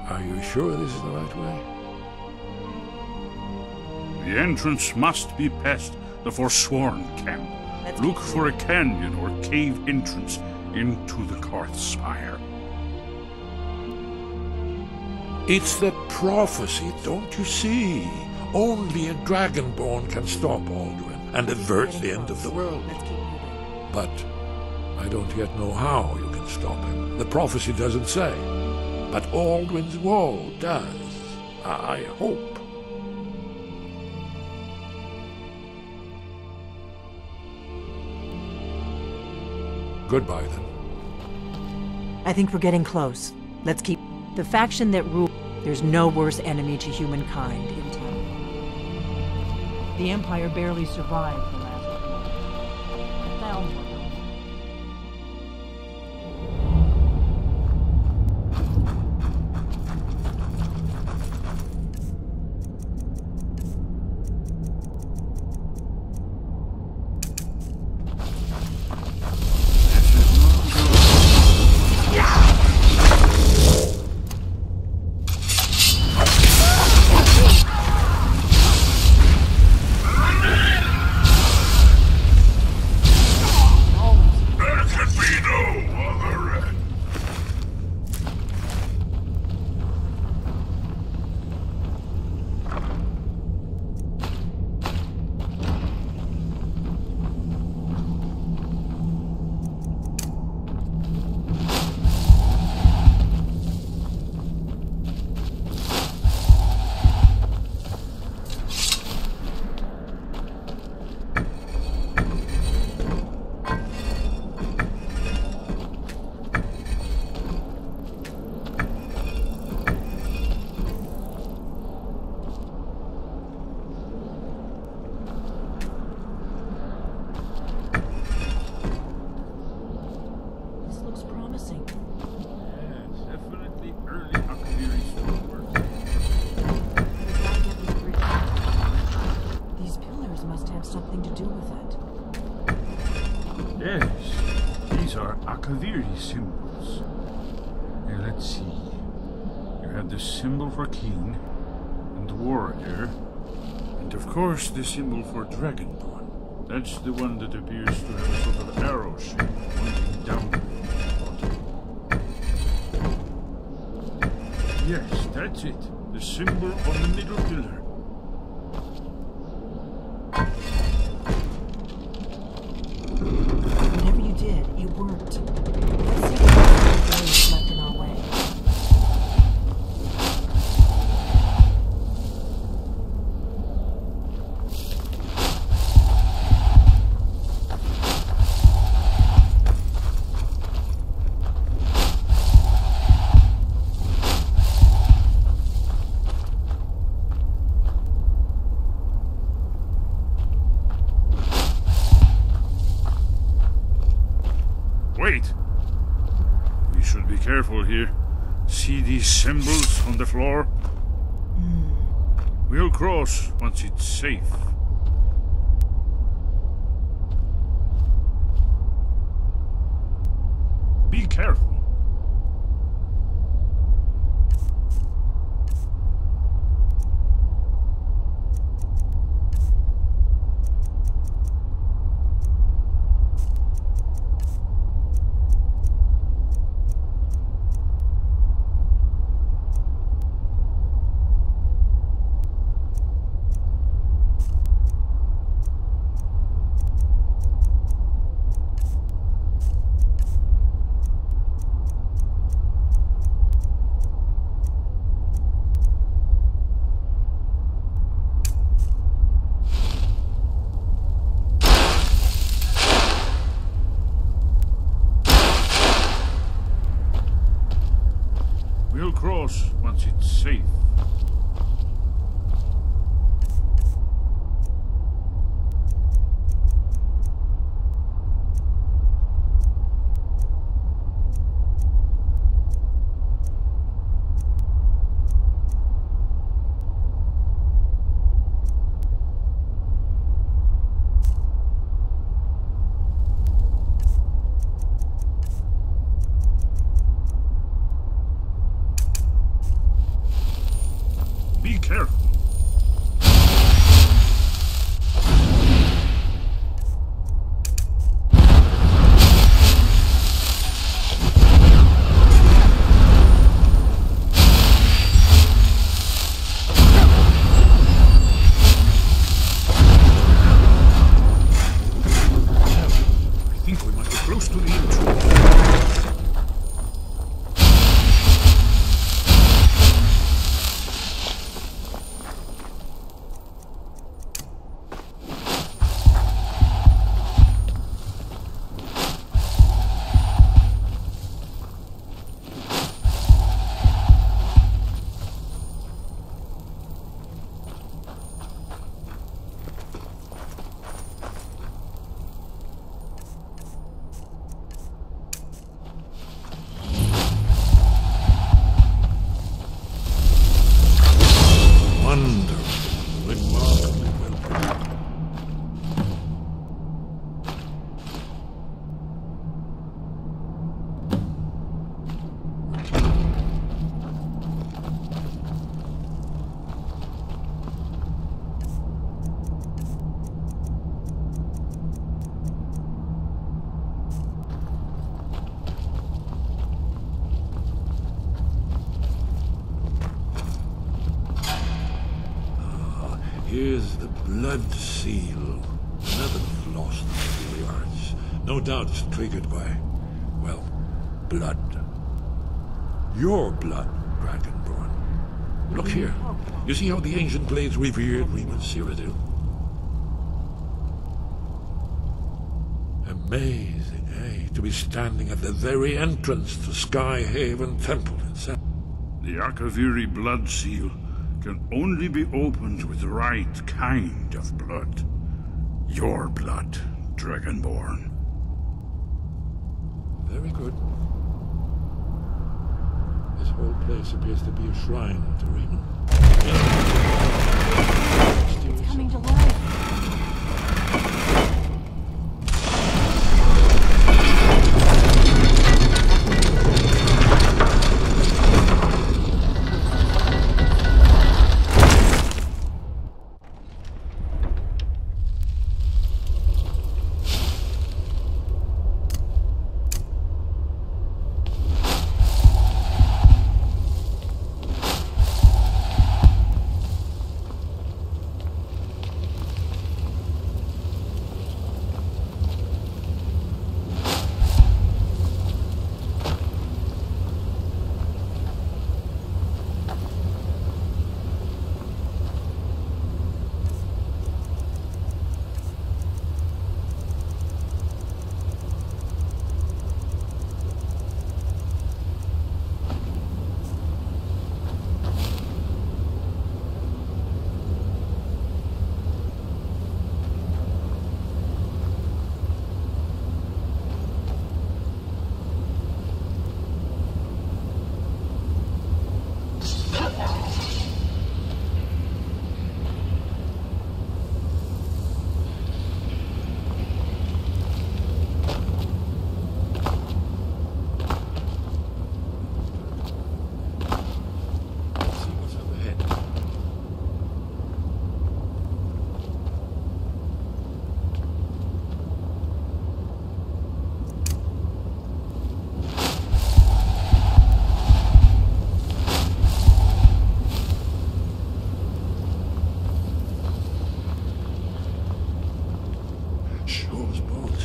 Are you sure this is the right way? The entrance must be past the Forsworn camp. Look for a canyon or cave entrance into the Karth Spire. It's the prophecy, don't you see? Only a Dragonborn can stop Alduin and avert the end of the world. But I don't yet know how you can stop him. The prophecy doesn't say. But Alduin's wall does. I hope. Goodbye, then. I think we're getting close. Let's keep... The faction that rules... There's no worse enemy to humankind in town. The Empire barely survived the last one. I found one. Symbols. Here, let's see. You have the symbol for king and warrior, and of course the symbol for dragonborn. That's the one that appears to have a sort of arrow shape pointing down. Yes, that's it. The symbol on the middle pillar. Whatever you did, it worked. Let's see what is left in our way. Wait! We should be careful here. See these symbols on the floor? We'll cross once it's safe. Be careful. We'll cross once it's safe. been true. Here's the blood seal. Another lost in the arts. No doubt it's triggered by, well, blood. Your blood, Dragonborn. Look here. You see how the ancient blades revered Reman Cyrodiil? Amazing, eh? To be standing at the very entrance to Skyhaven Temple itself. The Akaviri blood seal can only be opened with the right kind of blood. Your blood, Dragonborn. Very good. This whole place appears to be a shrine to Reman. It's coming to life.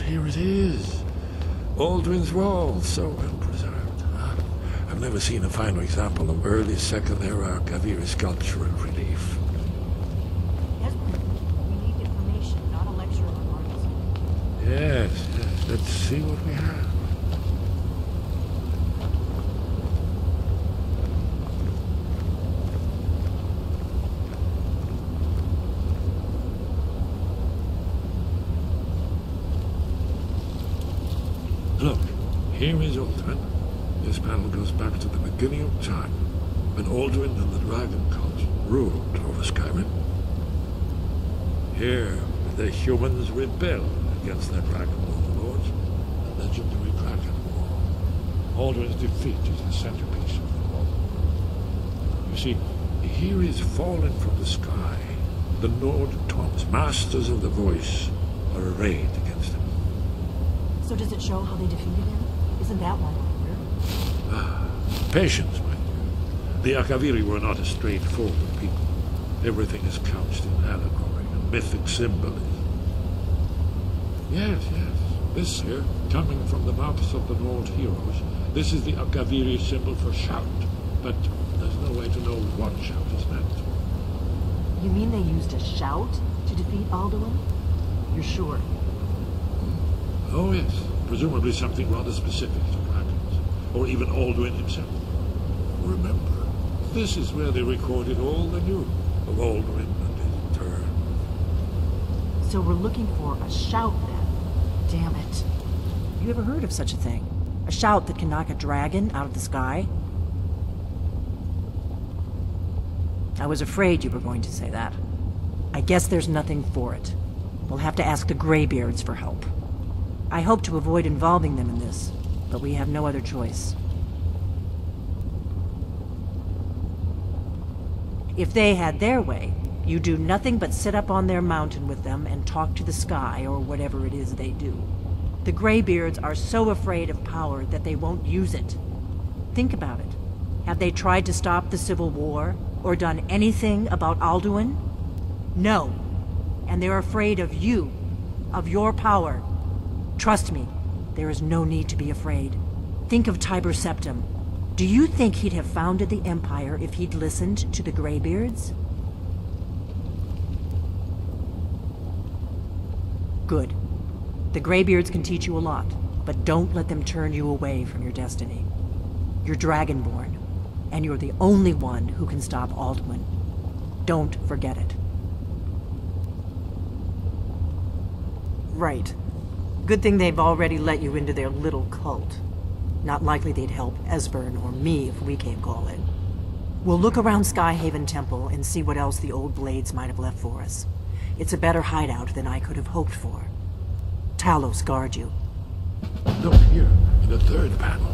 Here it is. Aldrin's Wall, so well preserved. I've never seen a finer example of early Second Era Kaviri sculptural relief. Yes, we need information, not a lecture on arts. Yes, yes. Let's see what we have. Look, here is Aldrin. This panel goes back to the beginning of time, when Aldrin and the Dragon Cult ruled over Skyrim. Here, the humans rebelled against their Dragon overlords, the legendary Dragon War. Aldrin's defeat is the centerpiece of the wall. You see, here is fallen from the sky. The Nord Toms, masters of the voice, are arrayed against him. So does it show how they defeated him? Isn't that why we're here? Patience, my dear. The Akaviri were not a straightforward people. Everything is couched in allegory and mythic symbolism. Yes, yes. This here, coming from the mouths of the Lord heroes, this is the Akaviri symbol for shout. But there's no way to know what shout is meant. You mean they used a shout to defeat Alduin? You're sure? Oh yes, presumably something rather specific to dragons, or even Alduin himself. Remember, this is where they recorded all they knew of Alduin and his turn. So we're looking for a shout then. Damn it. You ever heard of such a thing? A shout that can knock a dragon out of the sky? I was afraid you were going to say that. I guess there's nothing for it. We'll have to ask the Greybeards for help. I hope to avoid involving them in this, but we have no other choice. If they had their way, you do nothing but sit up on their mountain with them and talk to the sky or whatever it is they do. The Greybeards are so afraid of power that they won't use it. Think about it. Have they tried to stop the Civil War or done anything about Alduin? No. And they're afraid of you, of your power. Trust me, there is no need to be afraid. Think of Tiber Septim. Do you think he'd have founded the Empire if he'd listened to the Greybeards? Good. The Greybeards can teach you a lot, but don't let them turn you away from your destiny. You're Dragonborn, and you're the only one who can stop Alduin. Don't forget it. Right. Good thing they've already let you into their little cult. Not likely they'd help Esbern or me if we came calling. We'll look around Skyhaven Temple and see what else the old Blades might have left for us. It's a better hideout than I could have hoped for. Talos guard you. Look here, in the third panel.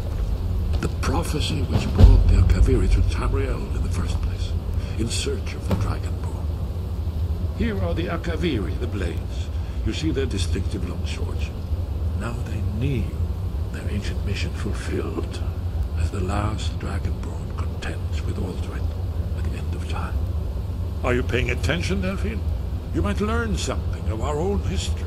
The prophecy which brought the Akaviri to Tamriel in the first place, in search of the Dragonborn. Here are the Akaviri, the Blades. You see their distinctive long swords. Now they knew their ancient mission fulfilled, as the last Dragonborn contends with Alduin at the end of time. Are you paying attention, Delphine? You might learn something of our own history.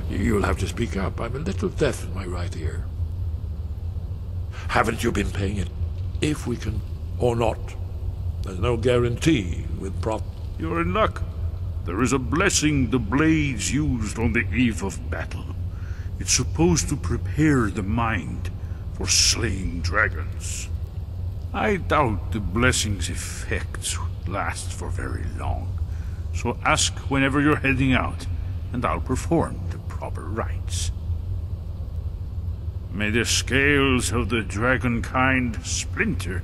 You'll have to speak up. I'm a little deaf in my right ear. Haven't you been paying it? If we can, or not. There's no guarantee with You're in luck. There is a blessing the Blades used on the eve of battle. It's supposed to prepare the mind for slaying dragons. I doubt the blessing's effects last for very long. So ask whenever you're heading out, and I'll perform the proper rites. May the scales of the dragonkind splinter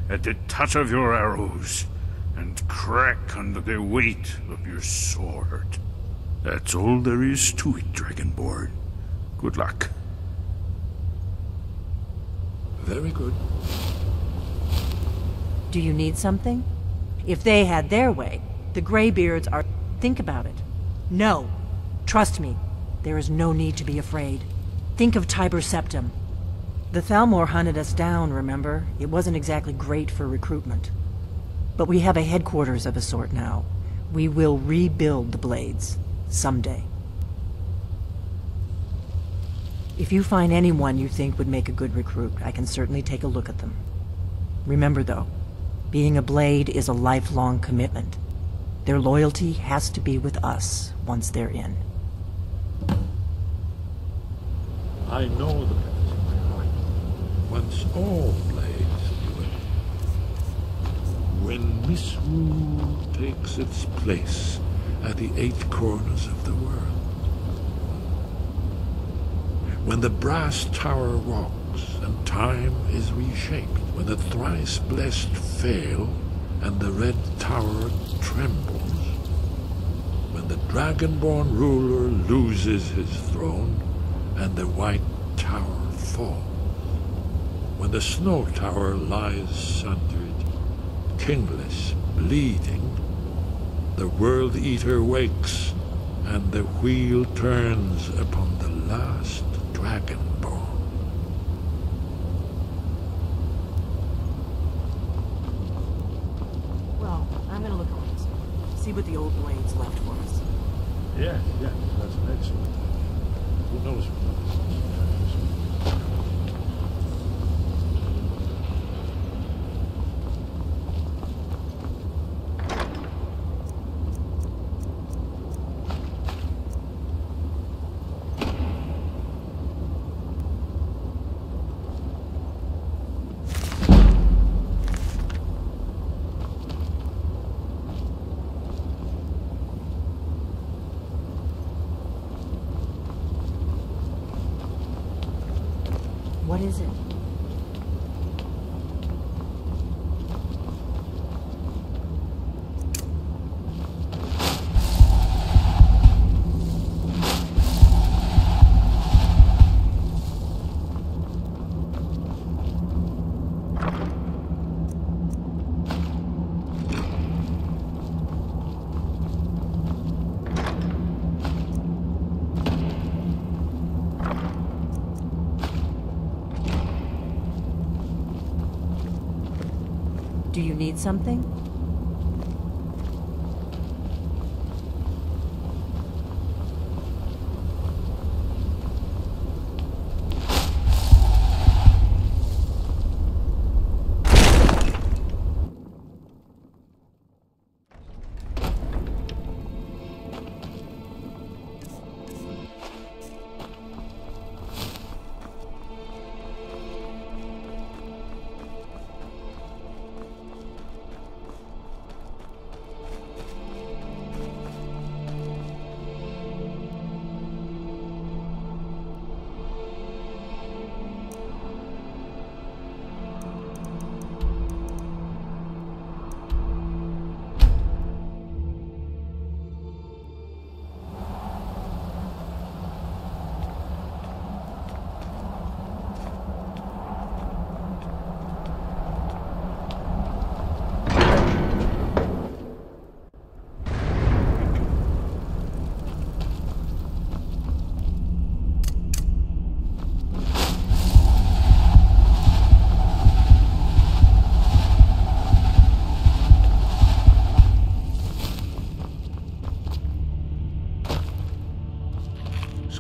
at the touch of your arrows, and crack under the weight of your sword. That's all there is to it, Dragonborn. Good luck. Very good. Do you need something? If they had their way, the Greybeards are... Think about it. No. Trust me. There is no need to be afraid. Think of Tiber Septim. The Thalmor hunted us down, remember? It wasn't exactly great for recruitment. But we have a headquarters of a sort now. We will rebuild the Blades. Someday. If you find anyone you think would make a good recruit, I can certainly take a look at them. Remember though, being a Blade is a lifelong commitment. Their loyalty has to be with us once they're in. I know the path in my heart. Once all Blades do it. When Misrule takes its place at the 8 corners of the world. When the brass tower rocks and time is reshaped. When the thrice blessed fail and the red tower trembles. When the Dragonborn ruler loses his throne and the white tower falls. When the snow tower lies sundered, kingless, bleeding, the World Eater wakes, and the wheel turns upon the last Dragonborn. Well, I'm see what the old blades left for us. Yeah, that's an excellent idea. Who knows? What is it? Do you need something?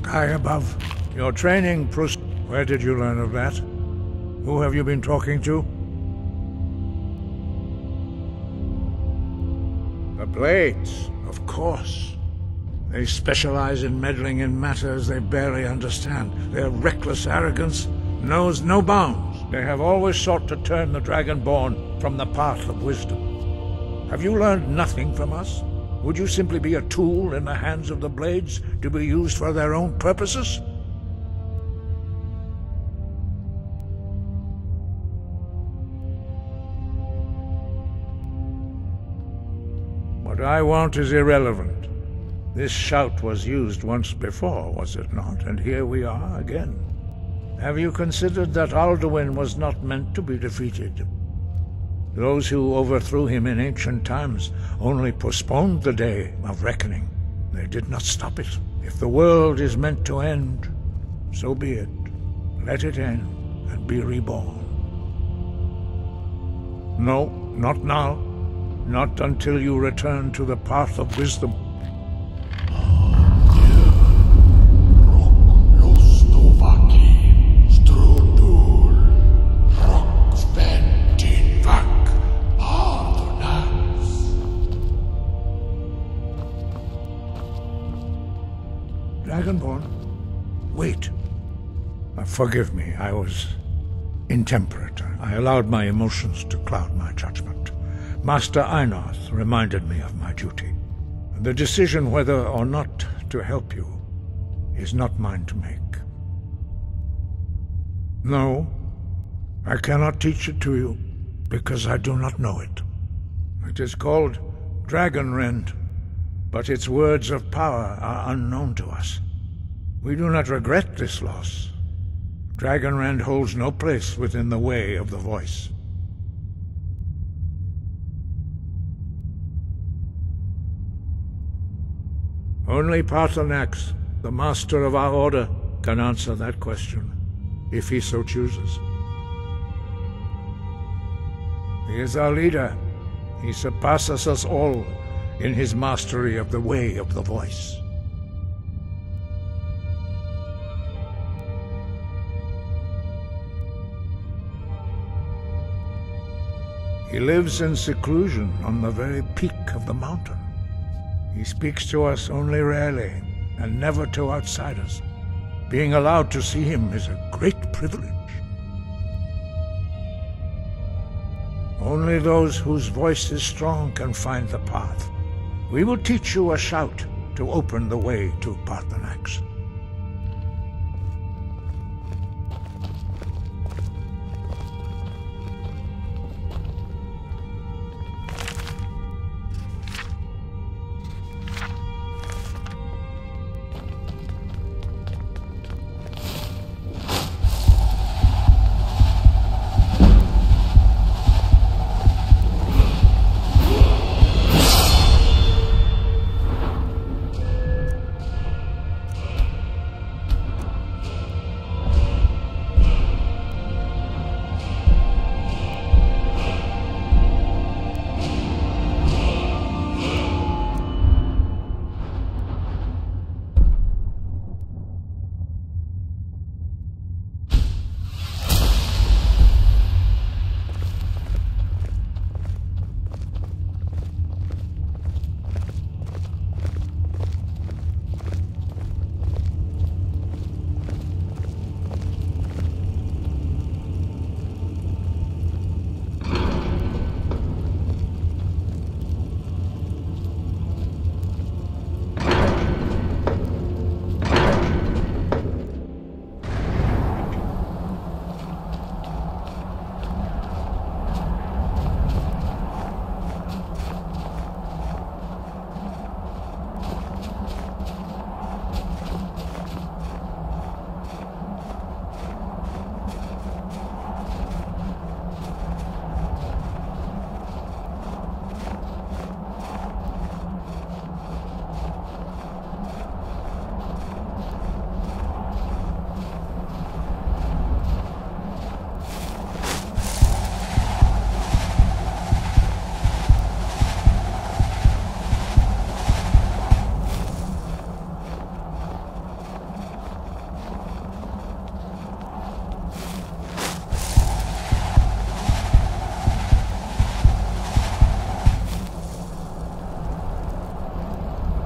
High above. Your training, where did you learn of that? Who have you been talking to? The Blades, of course. They specialize in meddling in matters they barely understand. Their reckless arrogance knows no bounds. They have always sought to turn the Dragonborn from the path of wisdom. Have you learned nothing from us? Would you simply be a tool in the hands of the Blades to be used for their own purposes? What I want is irrelevant. This shout was used once before, was it not? And here we are again. Have you considered that Alduin was not meant to be defeated? Those who overthrew him in ancient times only postponed the day of reckoning. They did not stop it. If the world is meant to end, so be it. Let it end and be reborn. No, not now. Not until you return to the path of wisdom. Dragonborn? Wait. Forgive me, I was intemperate. I allowed my emotions to cloud my judgment. Master Einarth reminded me of my duty. The decision whether or not to help you is not mine to make. No, I cannot teach it to you, because I do not know it. It is called Dragonrend, but its words of power are unknown to us. We do not regret this loss. Dragonrend holds no place within the way of the voice. Only Paarthurnax, the master of our order, can answer that question, if he so chooses. He is our leader. He surpasses us all, in his mastery of the way of the voice. He lives in seclusion on the very peak of the mountain. He speaks to us only rarely, and never to outsiders. Being allowed to see him is a great privilege. Only those whose voice is strong can find the path. We will teach you a shout to open the way to Paarthurnax.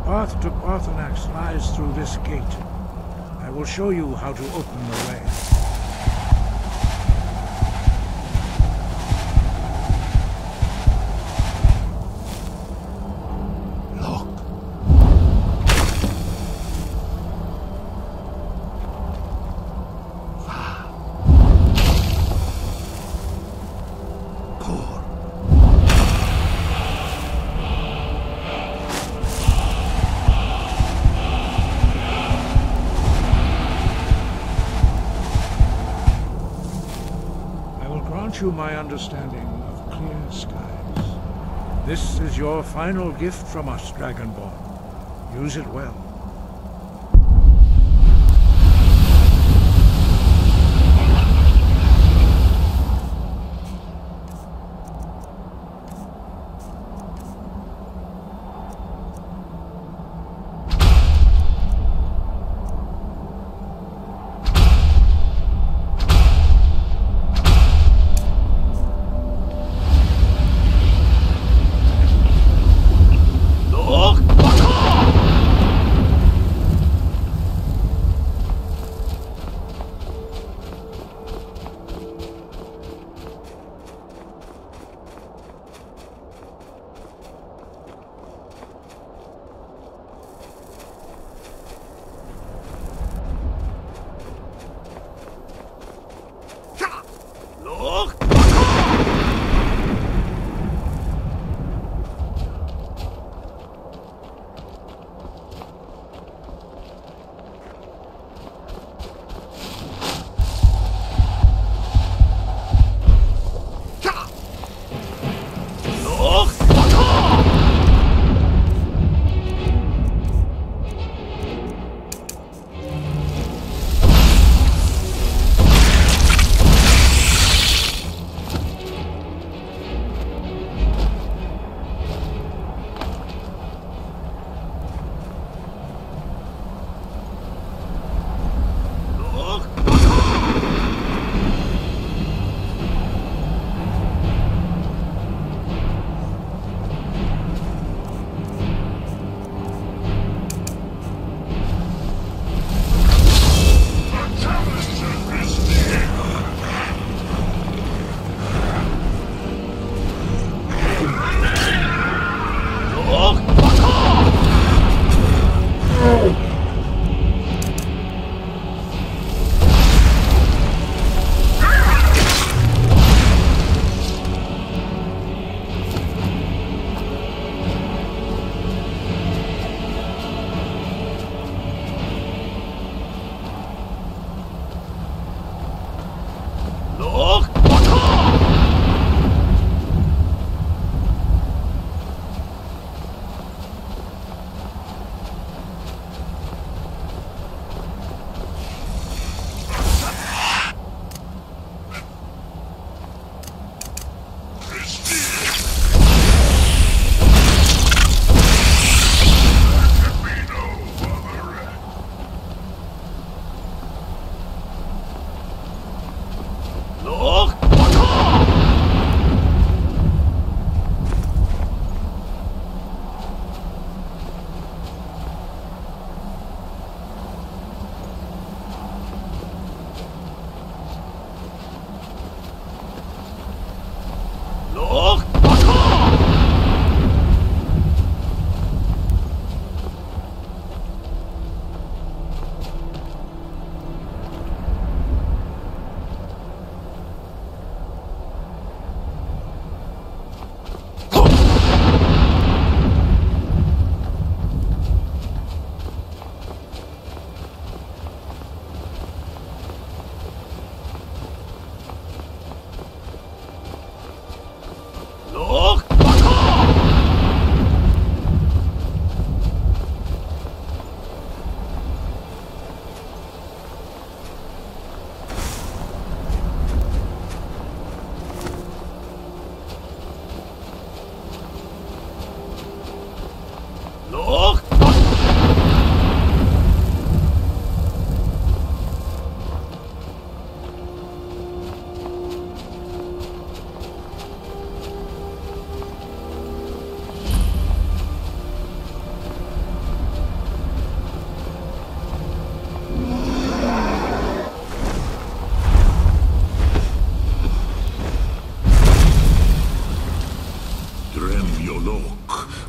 The path to Paarthurnax lies through this gate. I will show you how to open the way. You my understanding of clear skies. This is your final gift from us, Dragonborn. Use it well.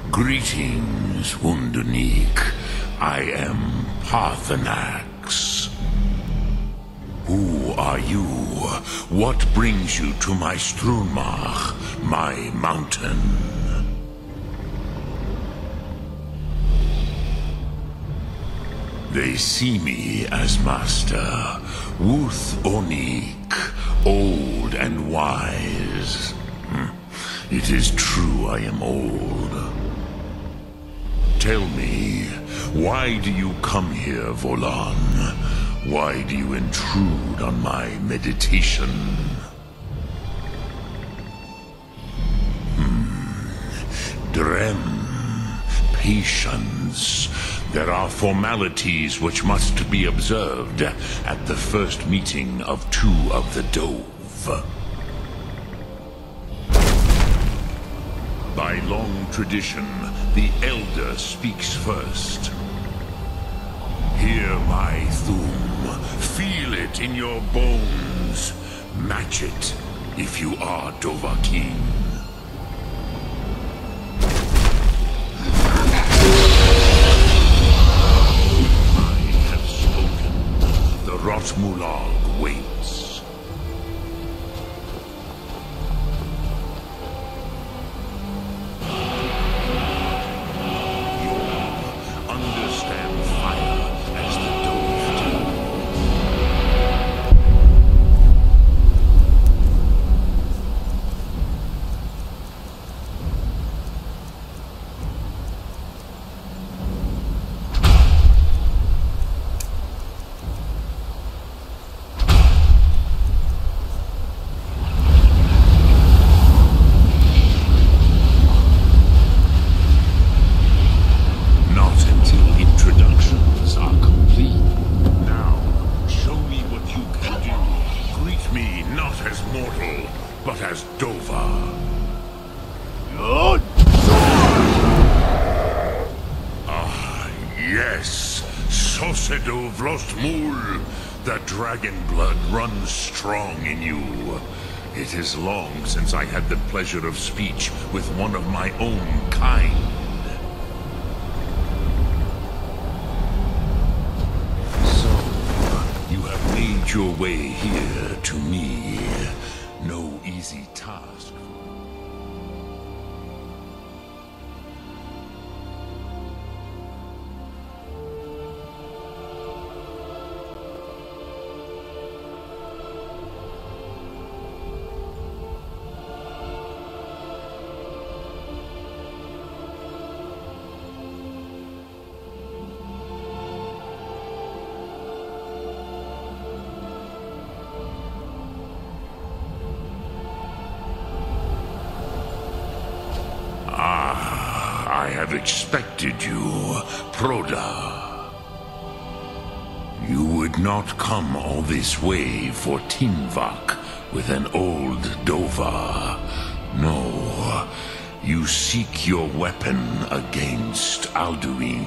Greetings, Wunderneek. I am Parthenax. Who are you? What brings you to my Strunmach, my mountain? They see me as master, Wuth Onik, old and wise. It is true I am old. Tell me, why do you come here, Volan? Why do you intrude on my meditation? Drem, patience. There are formalities which must be observed at the first meeting of two of the Dove. By long tradition, the Elder speaks first. Hear my Thum. Feel it in your bones. Match it if you are Dovahkiin. I have spoken. The Rotmulag waits. The dragon blood runs strong in you. It is long since I had the pleasure of speech with one of my own kind. So, you have made your way here to me. No easy task. I have expected you, Proda. You would not come all this way for Tinvak with an old Dova. No, you seek your weapon against Alduin.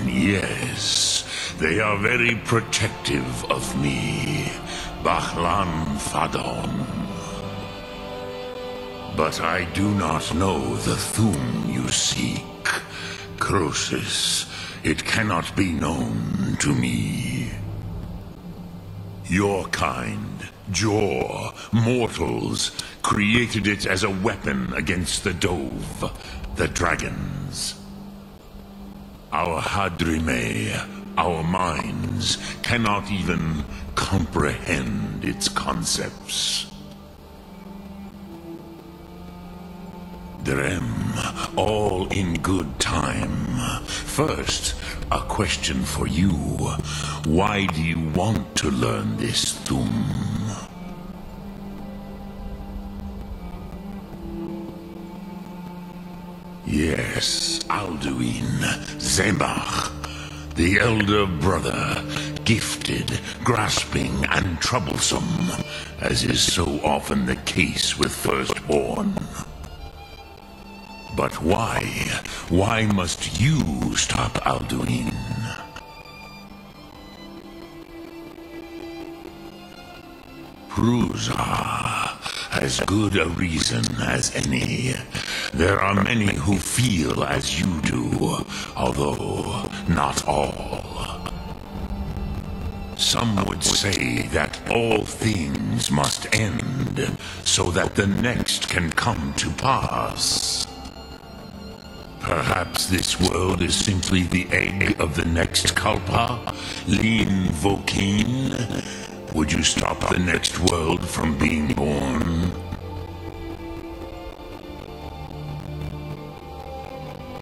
Yes, they are very protective of me, Bahlan Fadon. But I do not know the Thum you seek. Croesus, it cannot be known to me. Your kind, Jor, mortals, created it as a weapon against the Dove, the dragons. Our Hadrime, our minds, cannot even comprehend its concepts. Drem, all in good time. First, a question for you. Why do you want to learn this Doom. Yes, Alduin, Zemach, the elder brother, gifted, grasping, and troublesome, as is so often the case with firstborn. But why? Why must you stop Alduin? Prusa, as good a reason as any. There are many who feel as you do, although not all. Some would say that all things must end, so that the next can come to pass. Perhaps this world is simply the egg of the next Kalpa, Lin Vokin. Would you stop the next world from being born?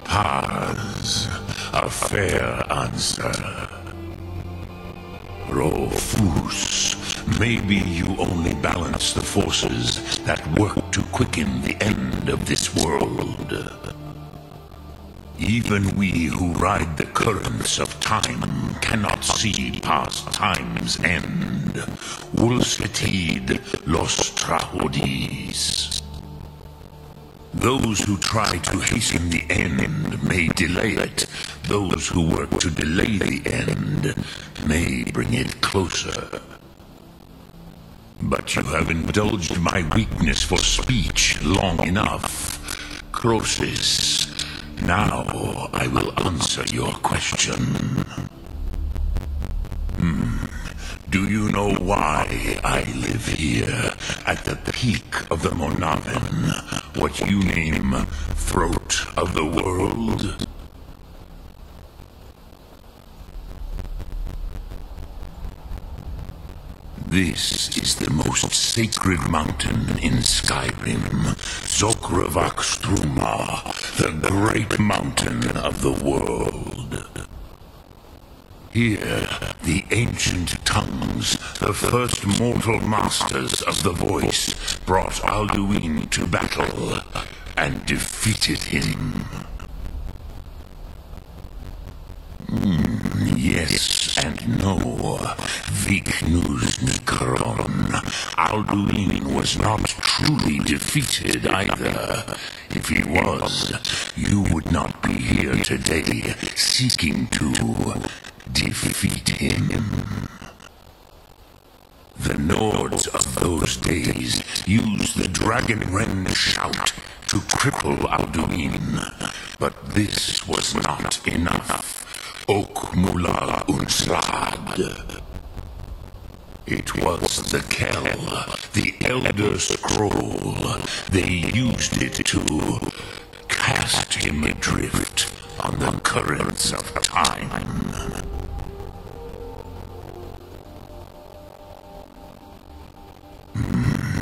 Paz, a fair answer. Rofus, maybe you only balance the forces that work to quicken the end of this world. Even we who ride the currents of time cannot see past time's end. Wulsetid los trahodis. Those who try to hasten the end may delay it. Those who work to delay the end may bring it closer. But you have indulged my weakness for speech long enough. Croesus, now I will answer your question. Do you know why I live here, at the peak of the Monavin, what you name throat of the world? This is the most sacred mountain in Skyrim, Zokravakstruma, the great mountain of the world. Here, the ancient tongues, the first mortal masters of the voice, brought Alduin to battle and defeated him. Yes and no. Viknus Nikron. Alduin was not truly defeated either. If he was, you would not be here today seeking to defeat him. The Nords of those days used the Dragon Rend shout to cripple Alduin, but this was not enough. Ok Mula Unsrad. It was the Kell, the Elder Scroll. They used it to cast him adrift on the currents of time.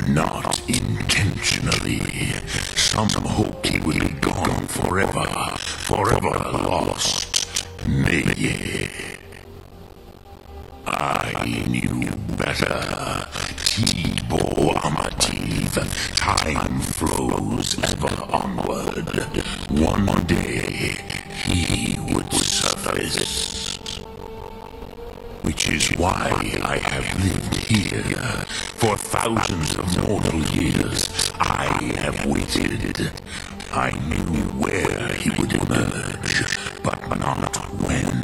Not intentionally. Some hoped he would be gone forever, forever lost. Nay, I knew better. Tibo Amativ, time flows ever onward. One day he would surface. Which is why I have lived here. For thousands of mortal years, I have waited. I knew where he would emerge, but not when.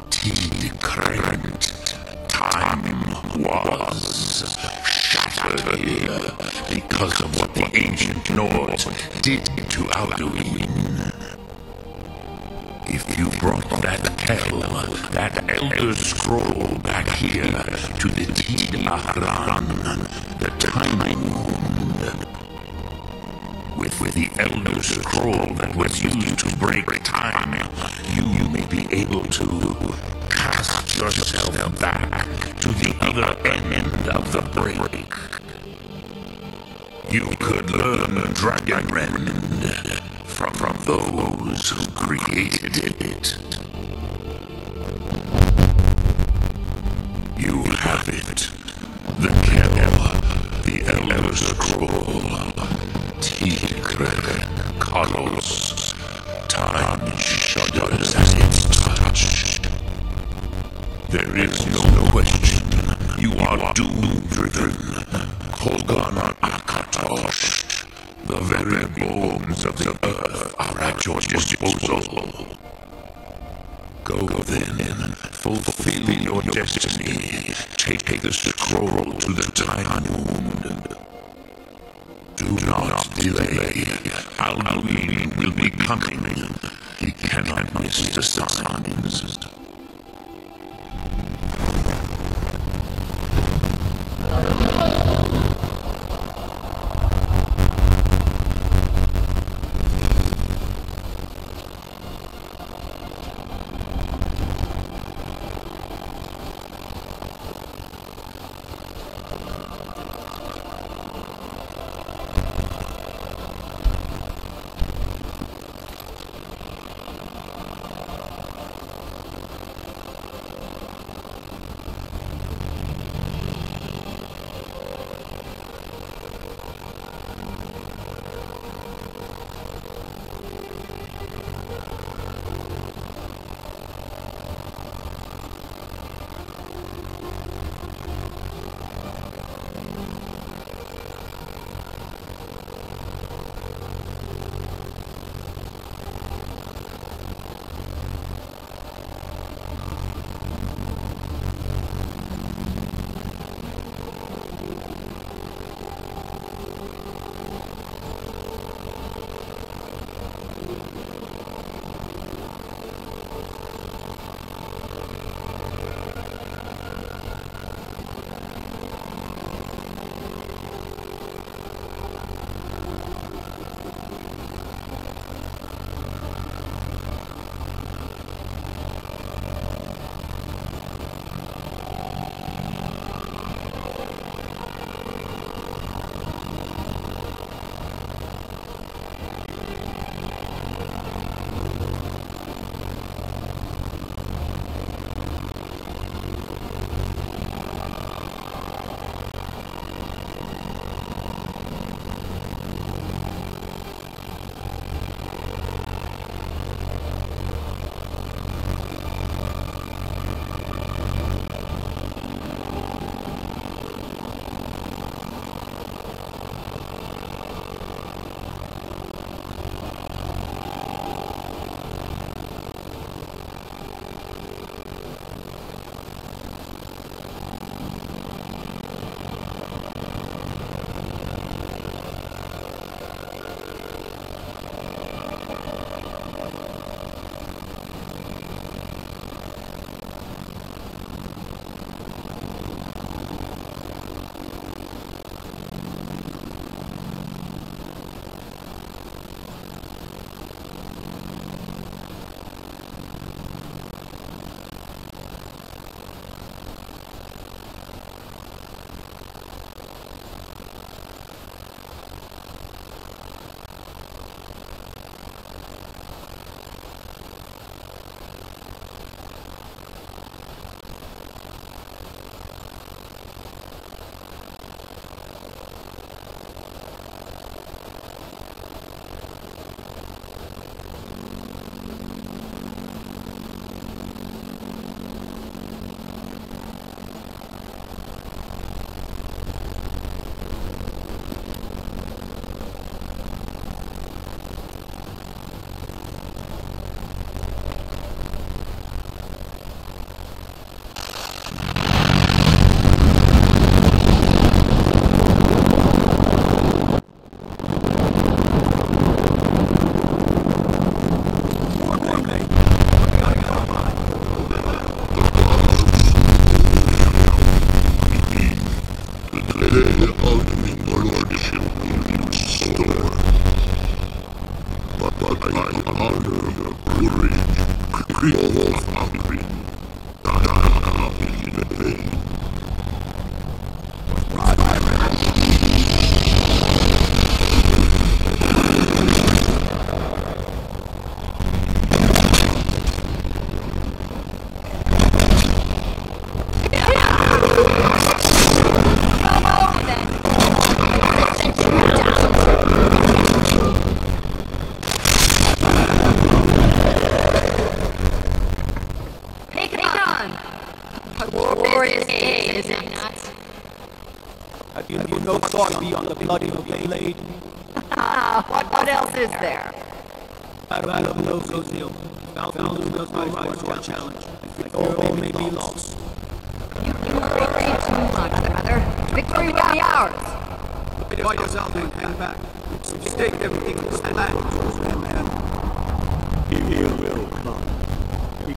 Tidkrent, time was shattered here because of what the ancient Nords did to Alduin. If you brought that Kell, that Elder Scroll back here to the Tid Ahran, the Time Wound, with the Elder Scroll that was used to break time, you may be able to cast yourself back to the other end of the break. You could learn Dragon Rend from those who created it. have it. The Kell, the Elder Scroll, Tigre, Kalos. Time shudders at its touch. There is no question. You are doom-driven. Kolgan Akatosh. The very bones of the earth are at your disposal. Go then, fulfill your destiny. Take the scroll to the Time Moon. Do not delay. Alduin will be coming. He cannot miss the signs. A glorious day, is it not? Have you no thought beyond the bloody blade? What else is there? Out of no zeal, found does my rise to our challenge. All may be lost. You worry too much, brother. Victory will be ours. Fight us out and hang back. Stake everything in this land. He will come. He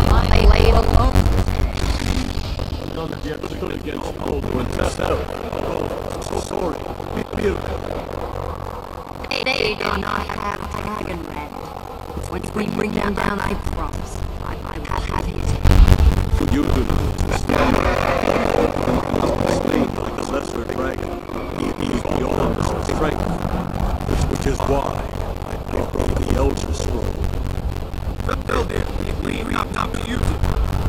I lay it alone. None yet stood against Older and Testel. Oh, sorry. They do not have dragon red. Once we bring them down, I promise. I have it. You do not stand like a lesser dragon. He is beyond our strength, which is why I brought the Elder Scroll. Build it. We have not to use it.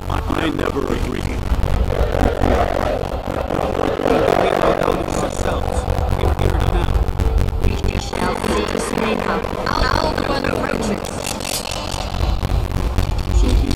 I never agreed. We are elders ourselves. Here now. We shall see the snake out. I'll the one approaches. So be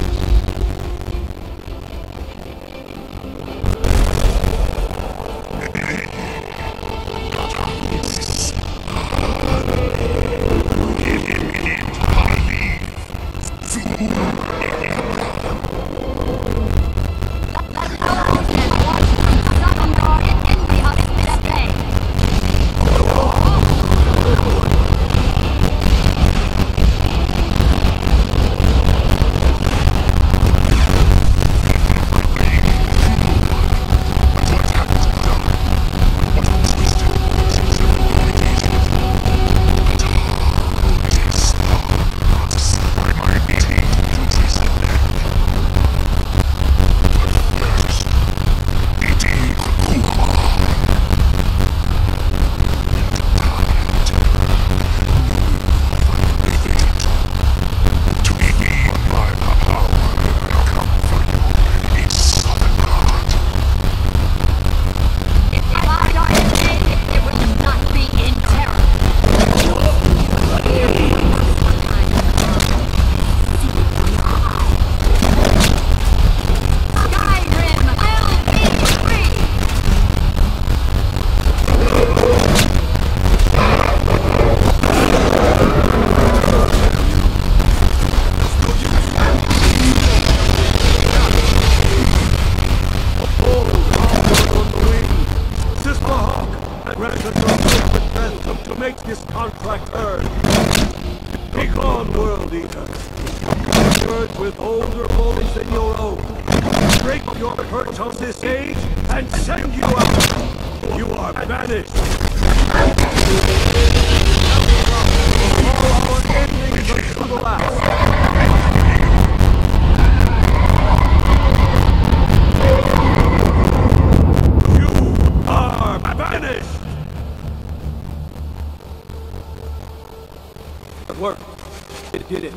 it.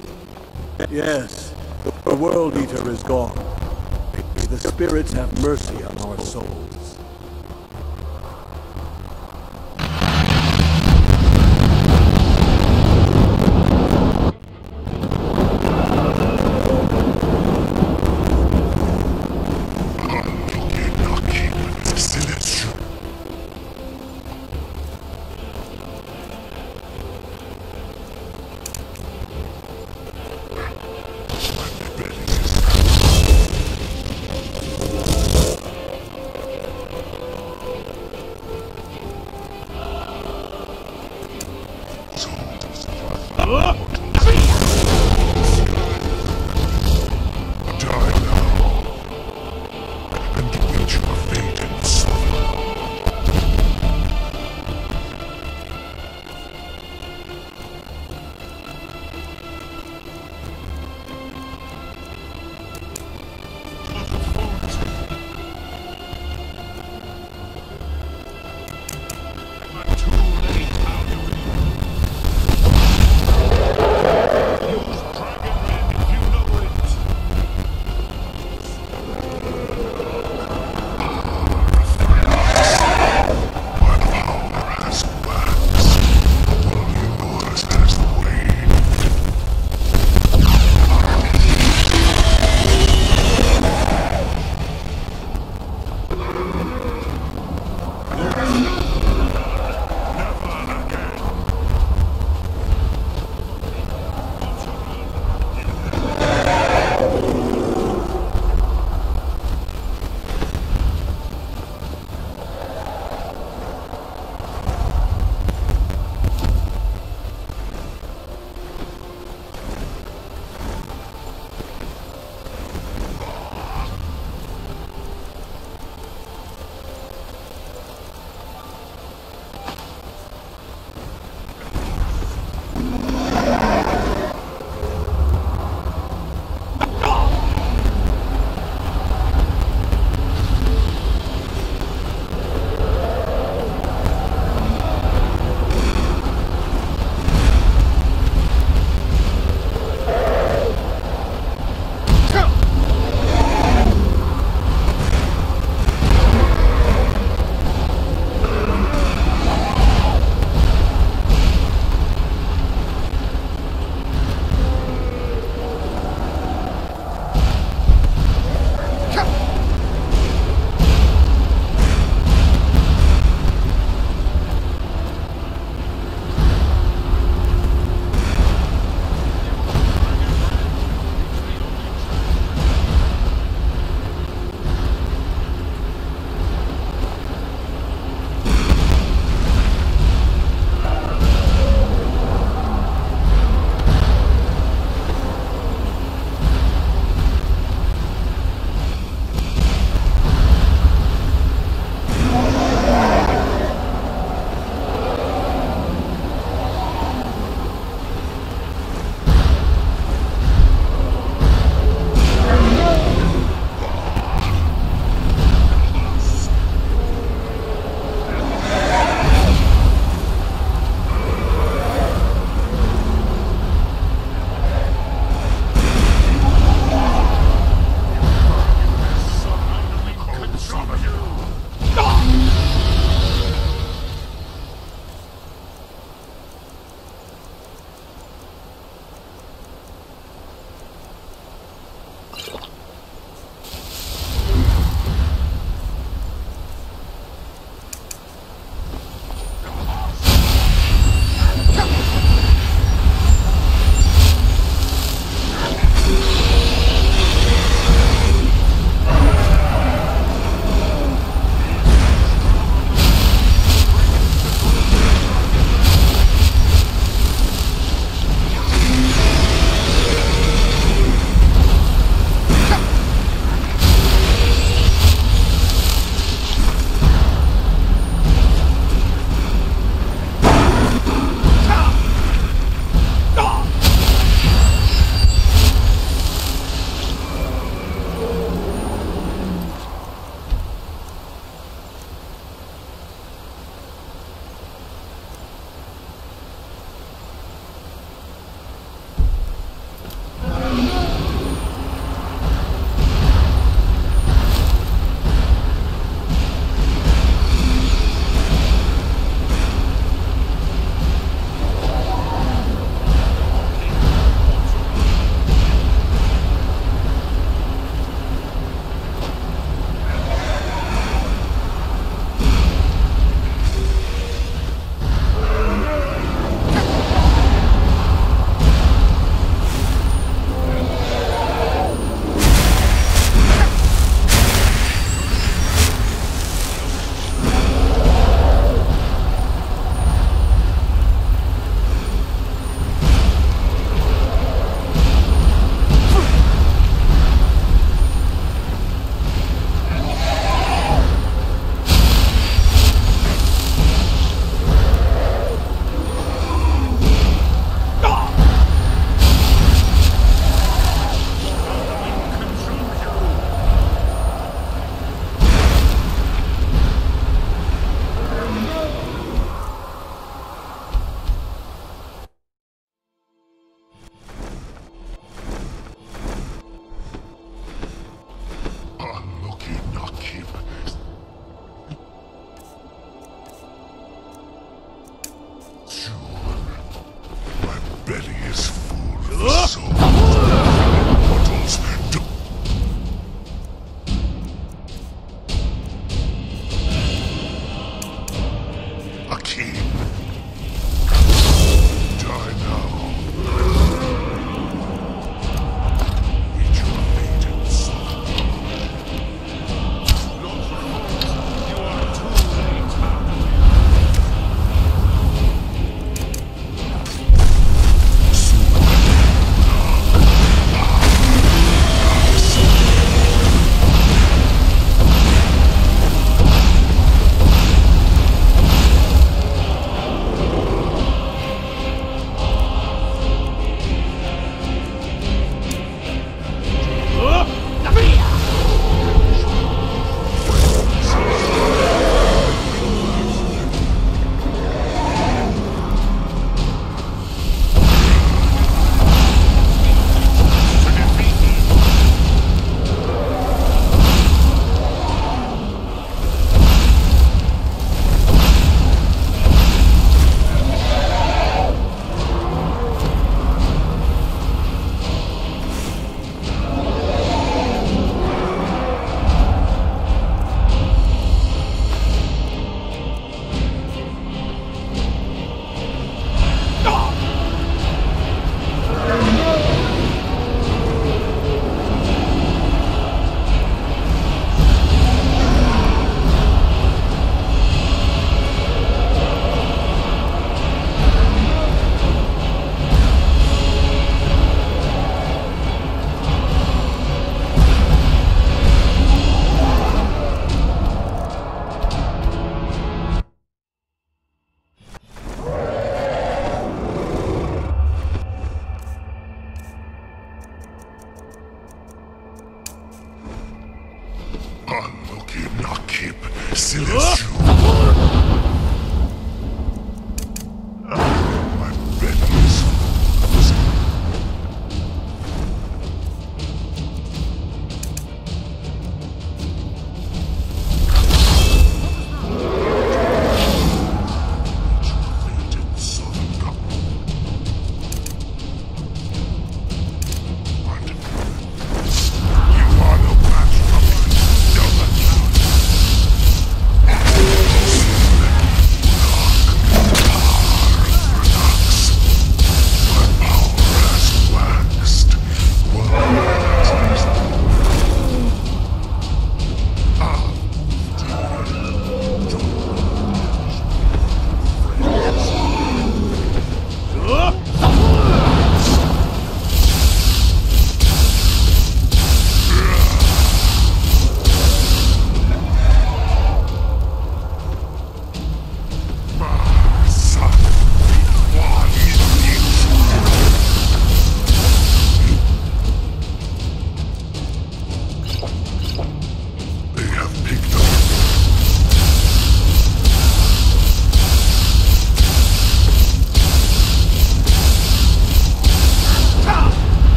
Yes, the World Eater is gone. May the spirits have mercy on our souls.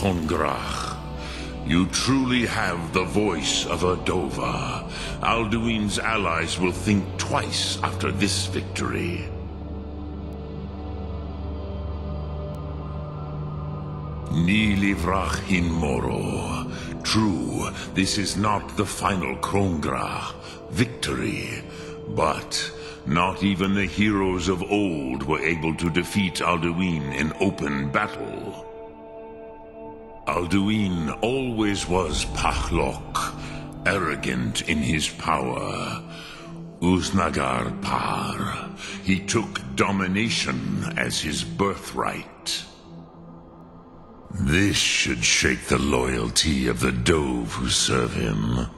Kongrach. You truly have the voice of a Dova. Alduin's allies will think twice after this victory. Ni livrach hin moro. True, this is not the final Kongrach victory, but not even the heroes of old were able to defeat Alduin in open battle. Alduin always was Pahlok, arrogant in his power. Uznagar Par. He took domination as his birthright. This should shake the loyalty of the Dove who serve him.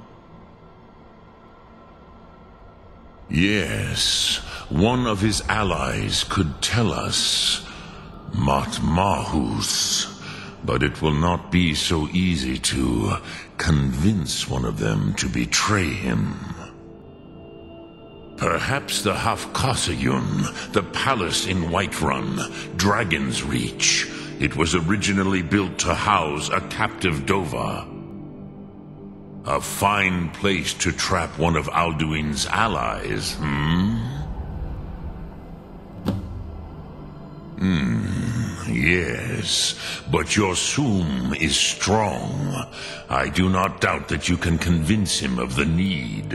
Yes, one of his allies could tell us Matmahus, but it will not be so easy to convince one of them to betray him. Perhaps the Hafkasayun, the palace in Whiterun, Dragon's Reach. It was originally built to house a captive Dova. A fine place to trap one of Alduin's allies, Yes, but your Sum is strong. I do not doubt that you can convince him of the need.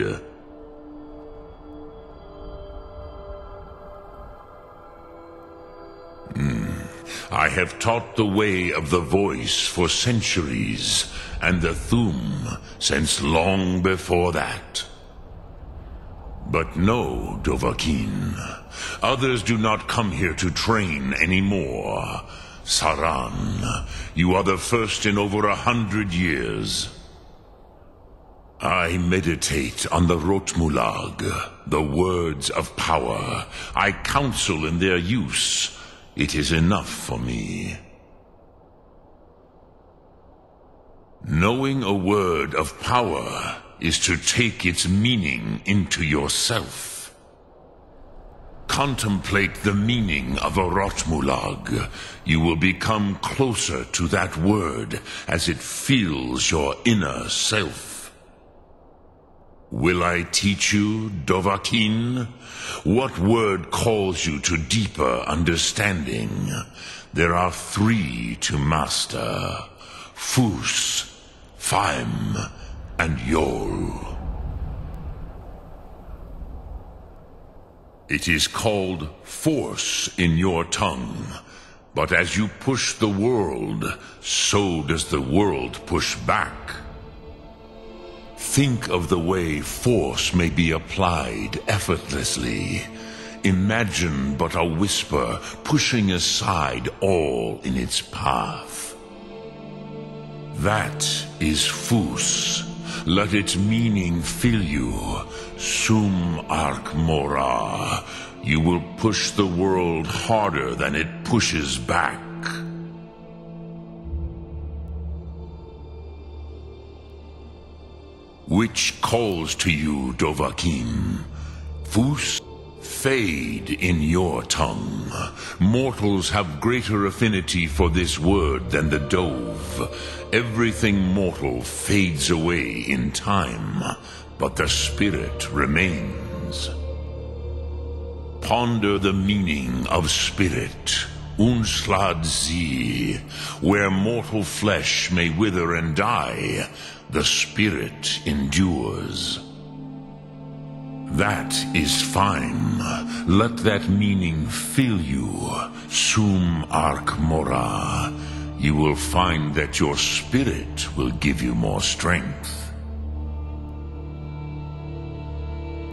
I have taught the way of the voice for centuries, and the Thum since long before that. But no, Dovahkiin, others do not come here to train anymore. Saran, you are the first in over 100 years. I meditate on the Rotmulag, the words of power. I counsel in their use. It is enough for me. Knowing a word of power is to take its meaning into yourself. Contemplate the meaning of a Rotmulag. You will become closer to that word as it fills your inner self. Will I teach you, Dovahkiin? What word calls you to deeper understanding? There are 3 to master: Fus, Faim, and Yol. It is called force in your tongue, but as you push the world, so does the world push back. Think of the way force may be applied effortlessly. Imagine but a whisper pushing aside all in its path. That is Fus. Let its meaning fill you. Sum Ark Mora. You will push the world harder than it pushes back. Which calls to you, Dovahkiin? Fus? Fade in your tongue. Mortals have greater affinity for this word than the Dove. Everything mortal fades away in time, but the spirit remains. Ponder the meaning of spirit. Unslad Zi. Where mortal flesh may wither and die, the spirit endures. That is fine. Let that meaning fill you. Sum Ark Mora. You will find that your spirit will give you more strength.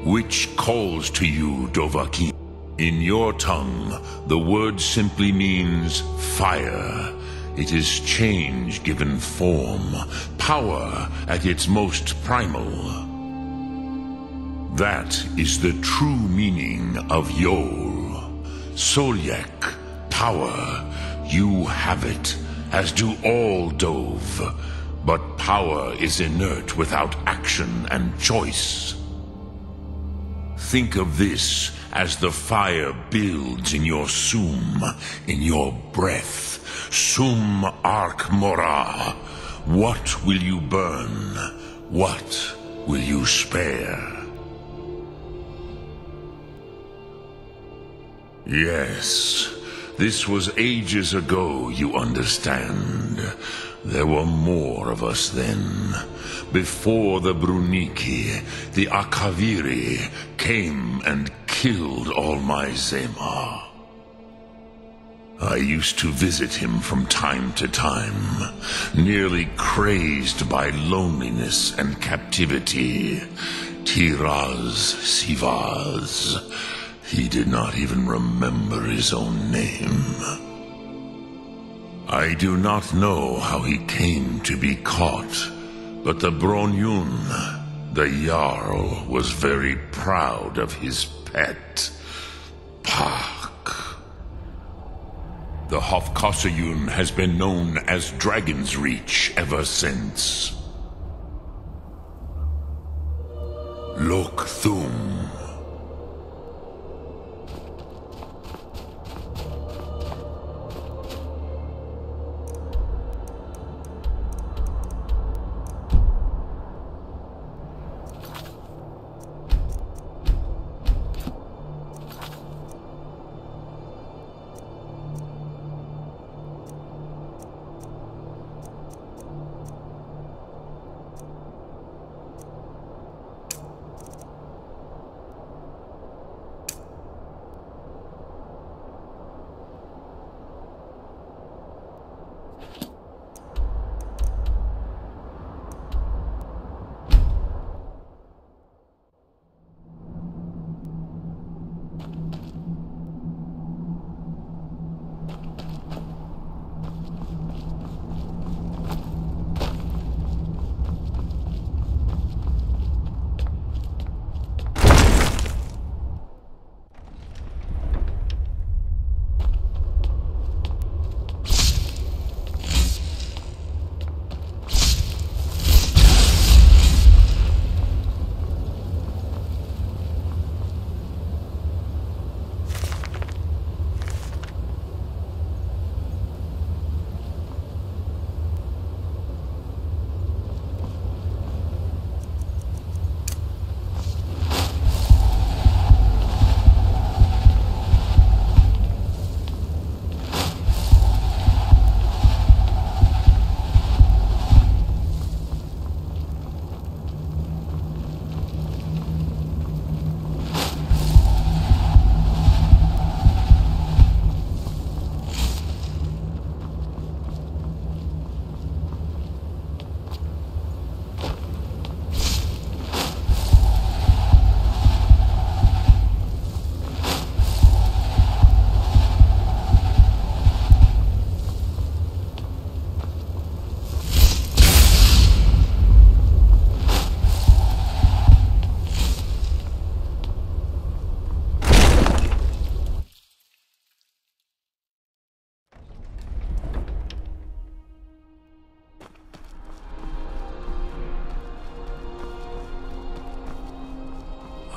Which calls to you, Dovahkiin? In your tongue, the word simply means fire. It is change given form, power at its most primal. That is the true meaning of Yol. Solyek, power. You have it, as do all Dove. But power is inert without action and choice. Think of this as the fire builds in your Sum, in your breath. Sum Arc Mora. What will you burn? What will you spare? Yes, this was ages ago, you understand. There were more of us then. Before the Bruniki, the Akaviri came and killed all my Zema. I used to visit him from time to time, nearly crazed by loneliness and captivity. Tiraz Sivaz. He did not even remember his own name. I do not know how he came to be caught, but the Bronyun, the Jarl, was very proud of his pet, Pak. The Hofkossayun has been known as Dragon's Reach ever since. Lok Thum.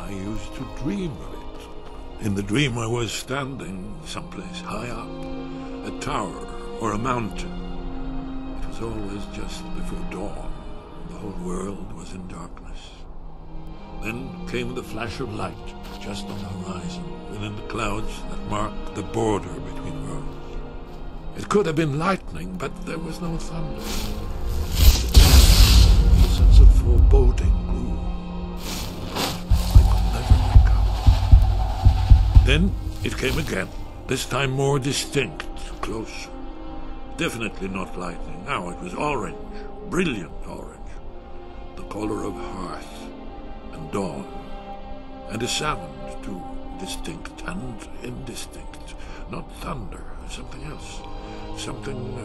I used to dream of it. In the dream I was standing someplace high up, a tower or a mountain. It was always just before dawn. The whole world was in darkness. Then came the flash of light, just on the horizon, within the clouds that marked the border between worlds. It could have been lightning, but there was no thunder. A sense of foreboding grew. Then it came again, this time more distinct, closer. Definitely not lightning. Now it was orange, brilliant orange, the color of hearth and dawn, and a sound too, distinct and indistinct. Not thunder, something else, something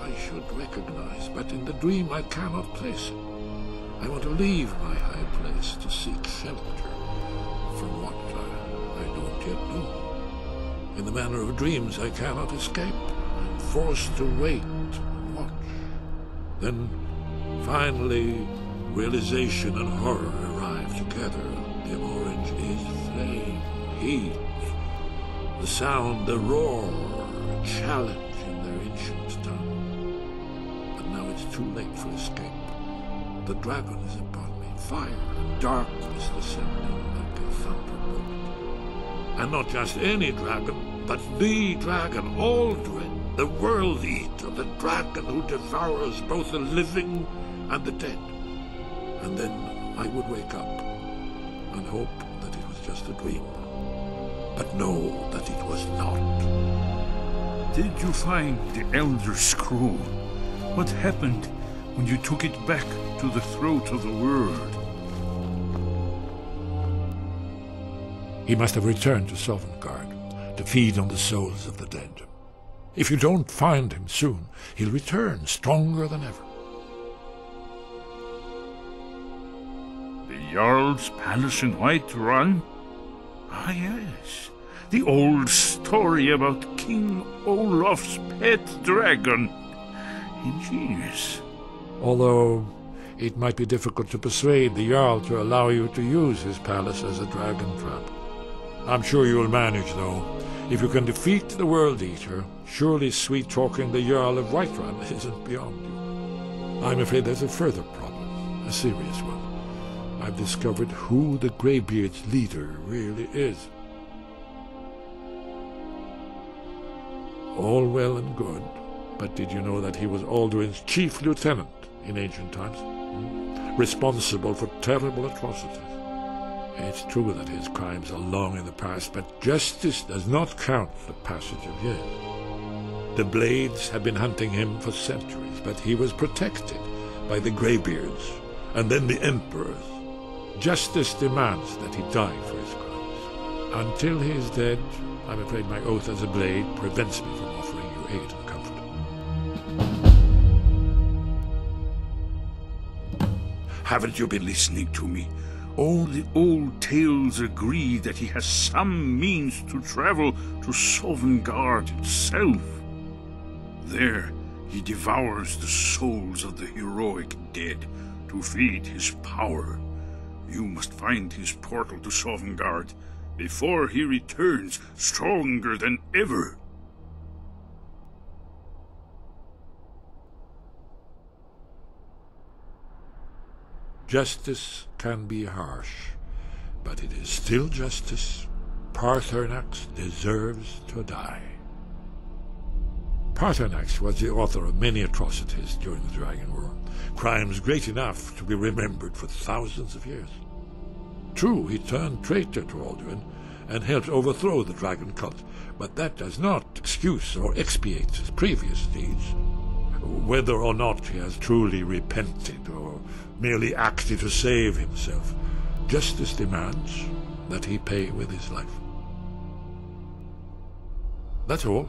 I should recognize, but in the dream I cannot place it. I want to leave my high place to seek shelter from what I don't yet know. In the manner of dreams, I cannot escape. I'm forced to wait and watch. Then, finally, realization and horror arrive together. The orange is flame, heat. The sound, the roar, challenge in their too late for escape. The dragon is upon me, fire and darkness descending like a thunderbolt. And not just any dragon, but the dragon, Alduin, the World Eater, the dragon who devours both the living and the dead. And then I would wake up and hope that it was just a dream, but know that it was not. Did you find the Elder Scroll? What happened when you took it back to the throat of the world? He must have returned to Sovngarde to feed on the souls of the dead. If you don't find him soon, he'll return stronger than ever. The Jarl's palace in Whiterun? Ah, yes. The old story about King Olaf's pet dragon. Ingenious. Although it might be difficult to persuade the Jarl to allow you to use his palace as a dragon trap. I'm sure you'll manage, though. If you can defeat the World Eater, surely sweet-talking the Jarl of Whiterun isn't beyond you. I'm afraid there's a further problem, a serious one. I've discovered who the Greybeard's leader really is. All well and good, but did you know that he was Alduin's chief lieutenant in ancient times? Responsible for terrible atrocities. It's true that his crimes are long in the past, but justice does not count the passage of years. The Blades had been hunting him for centuries, but he was protected by the Greybeards, and then the Emperors. Justice demands that he die for his crimes. Until he is dead, I'm afraid my oath as a Blade prevents me from offering you aid and comfort. Haven't you been listening to me? All the old tales agree that he has some means to travel to Sovngarde itself. There, he devours the souls of the heroic dead to feed his power. You must find his portal to Sovngarde before he returns stronger than ever. Justice can be harsh, but it is still justice. Paarthurnax deserves to die. Paarthurnax was the author of many atrocities during the Dragon War, crimes great enough to be remembered for thousands of years. True, he turned traitor to Alduin and helped overthrow the dragon cult, but that does not excuse or expiate his previous deeds. Whether or not he has truly repented or merely acted to save himself, justice demands that he pay with his life. That's all.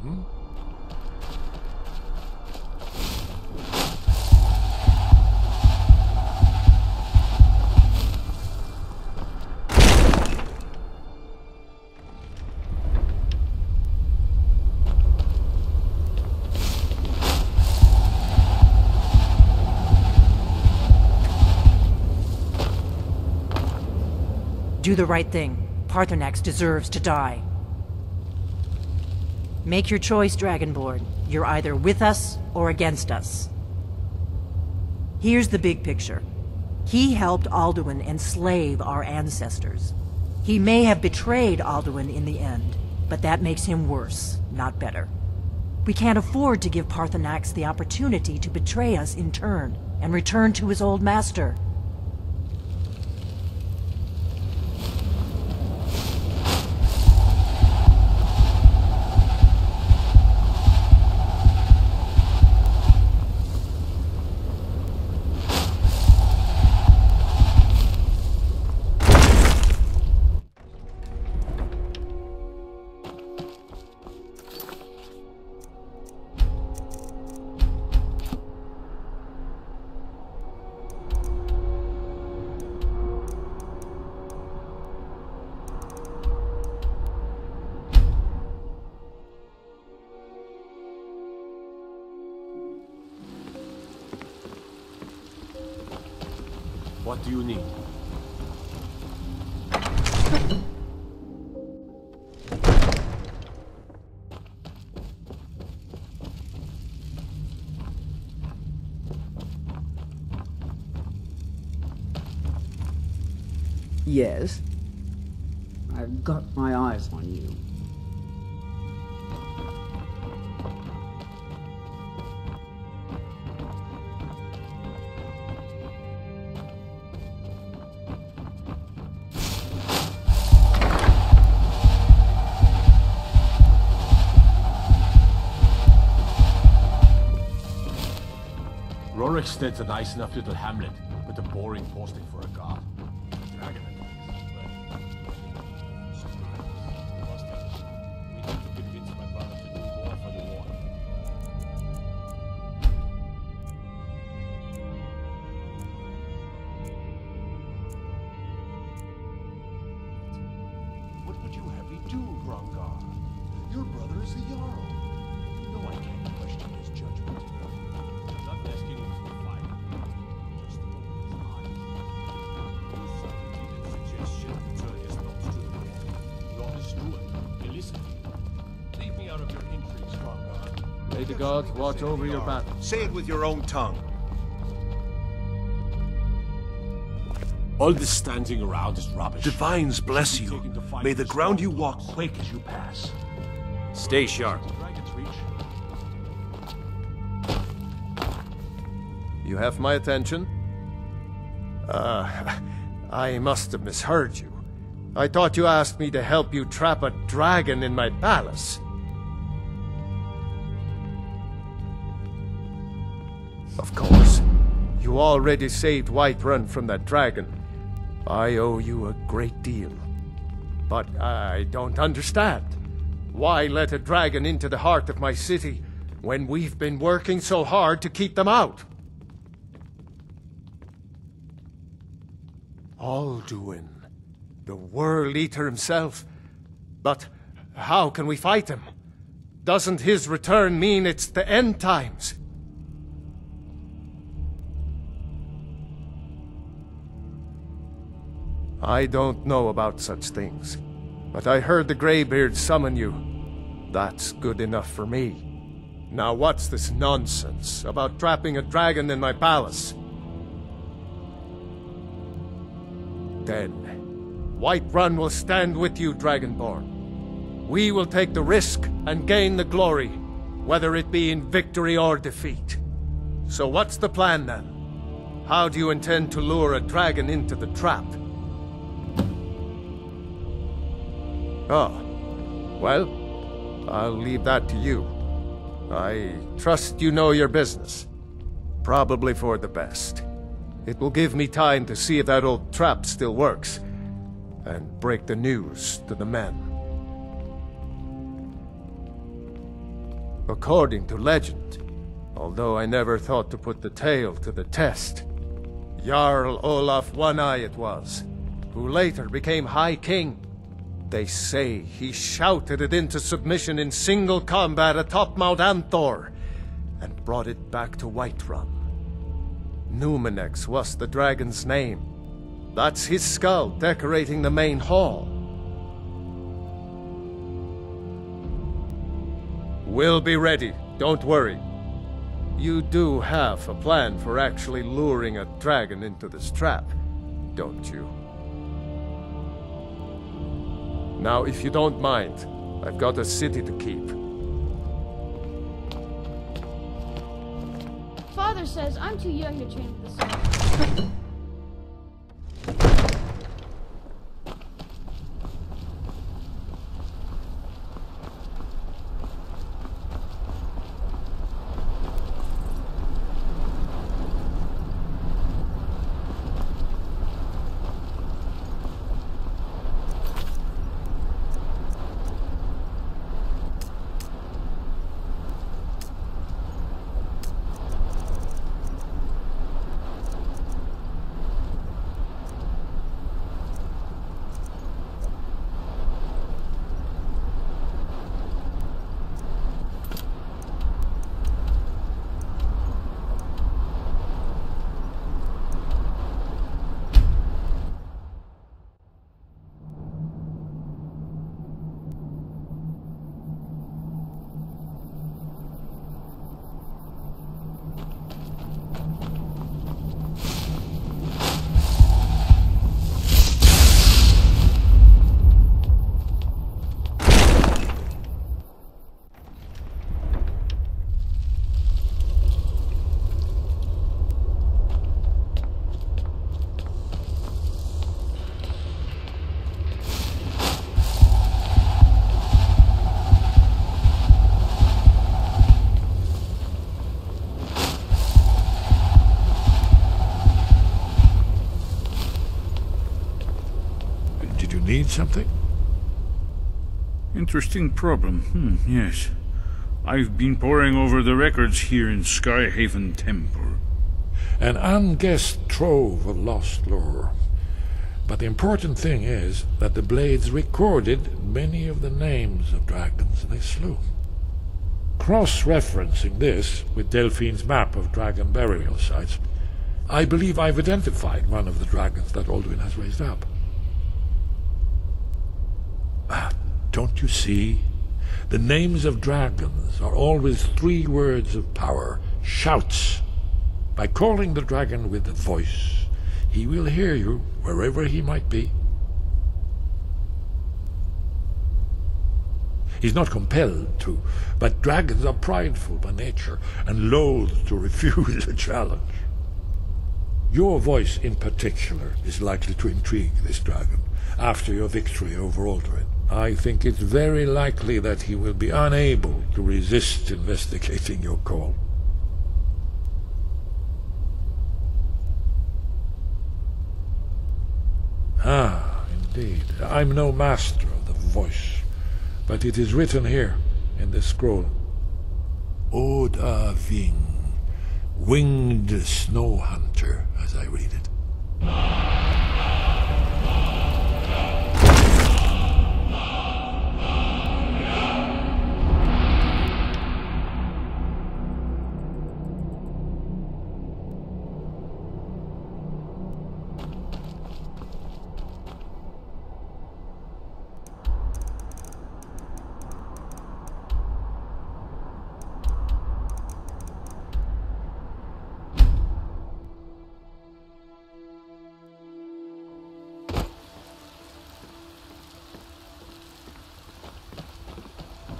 Do the right thing. Paarthurnax deserves to die. Make your choice, Dragonborn. You're either with us or against us. Here's the big picture. He helped Alduin enslave our ancestors. He may have betrayed Alduin in the end, but that makes him worse, not better. We can't afford to give Paarthurnax the opportunity to betray us in turn and return to his old master. What do you need? Yes? I've got my eyes on you. Rorikstead's a nice enough little hamlet, but a boring posting for a god. Dragon we need to convince my brother to do more for the war. What would you have me do, Grongar? Your brother is the Jarl. No, I can't question his judgment. I'm not asking him to fight. Just to open his eyes. You certainly did suggestion to turn his thoughts to the war. You're his steward. He listened to you. Leave me out of your intrigues, Grongar. May the gods watch over your battle. Say it with your own tongue. All this standing around is rubbish. Divines bless you. May the ground you walk quake as you pass. Stay sharp. Dragon's Reach. You have my attention? I must have misheard you. I thought you asked me to help you trap a dragon in my palace. Of course. You already saved Whiterun from that dragon. I owe you a great deal. But I don't understand. Why let a dragon into the heart of my city when we've been working so hard to keep them out? Alduin, the World Eater himself. But how can we fight him? Doesn't his return mean it's the end times? I don't know about such things, but I heard the Greybeard summon you. That's good enough for me. Now what's this nonsense about trapping a dragon in my palace? Then, Whiterun will stand with you, Dragonborn. We will take the risk and gain the glory, whether it be in victory or defeat. So what's the plan then? How do you intend to lure a dragon into the trap? Oh, well, I'll leave that to you. I trust you know your business. Probably for the best. It will give me time to see if that old trap still works, and break the news to the men. According to legend, although I never thought to put the tale to the test, Jarl Olaf One-Eye it was, who later became High King. They say he shouted it into submission in single combat atop Mount Anthor, and brought it back to Whiterun. Numenex was the dragon's name. That's his skull decorating the main hall. We'll be ready, don't worry. You do have a plan for actually luring a dragon into this trap, don't you? Now, if you don't mind, I've got a city to keep. Father says I'm too young to train with the sword. need something? Interesting problem. Yes. I've been poring over the records here in Skyhaven Temple. An unguessed trove of lost lore. But the important thing is that the Blades recorded many of the names of dragons they slew. Cross-referencing this with Delphine's map of dragon burial sites, I believe I've identified one of the dragons that Alduin has raised up. Don't you see? The names of dragons are always 3 words of power, shouts. By calling the dragon with a voice, he will hear you wherever he might be. He's not compelled to, but dragons are prideful by nature and loath to refuse a challenge. Your voice in particular is likely to intrigue this dragon after your victory over Alduin. I think it's very likely that he will be unable to resist investigating your call. Ah, indeed. I'm no master of the voice, but it is written here in this scroll. Oda Ving, winged snow hunter, as I read it.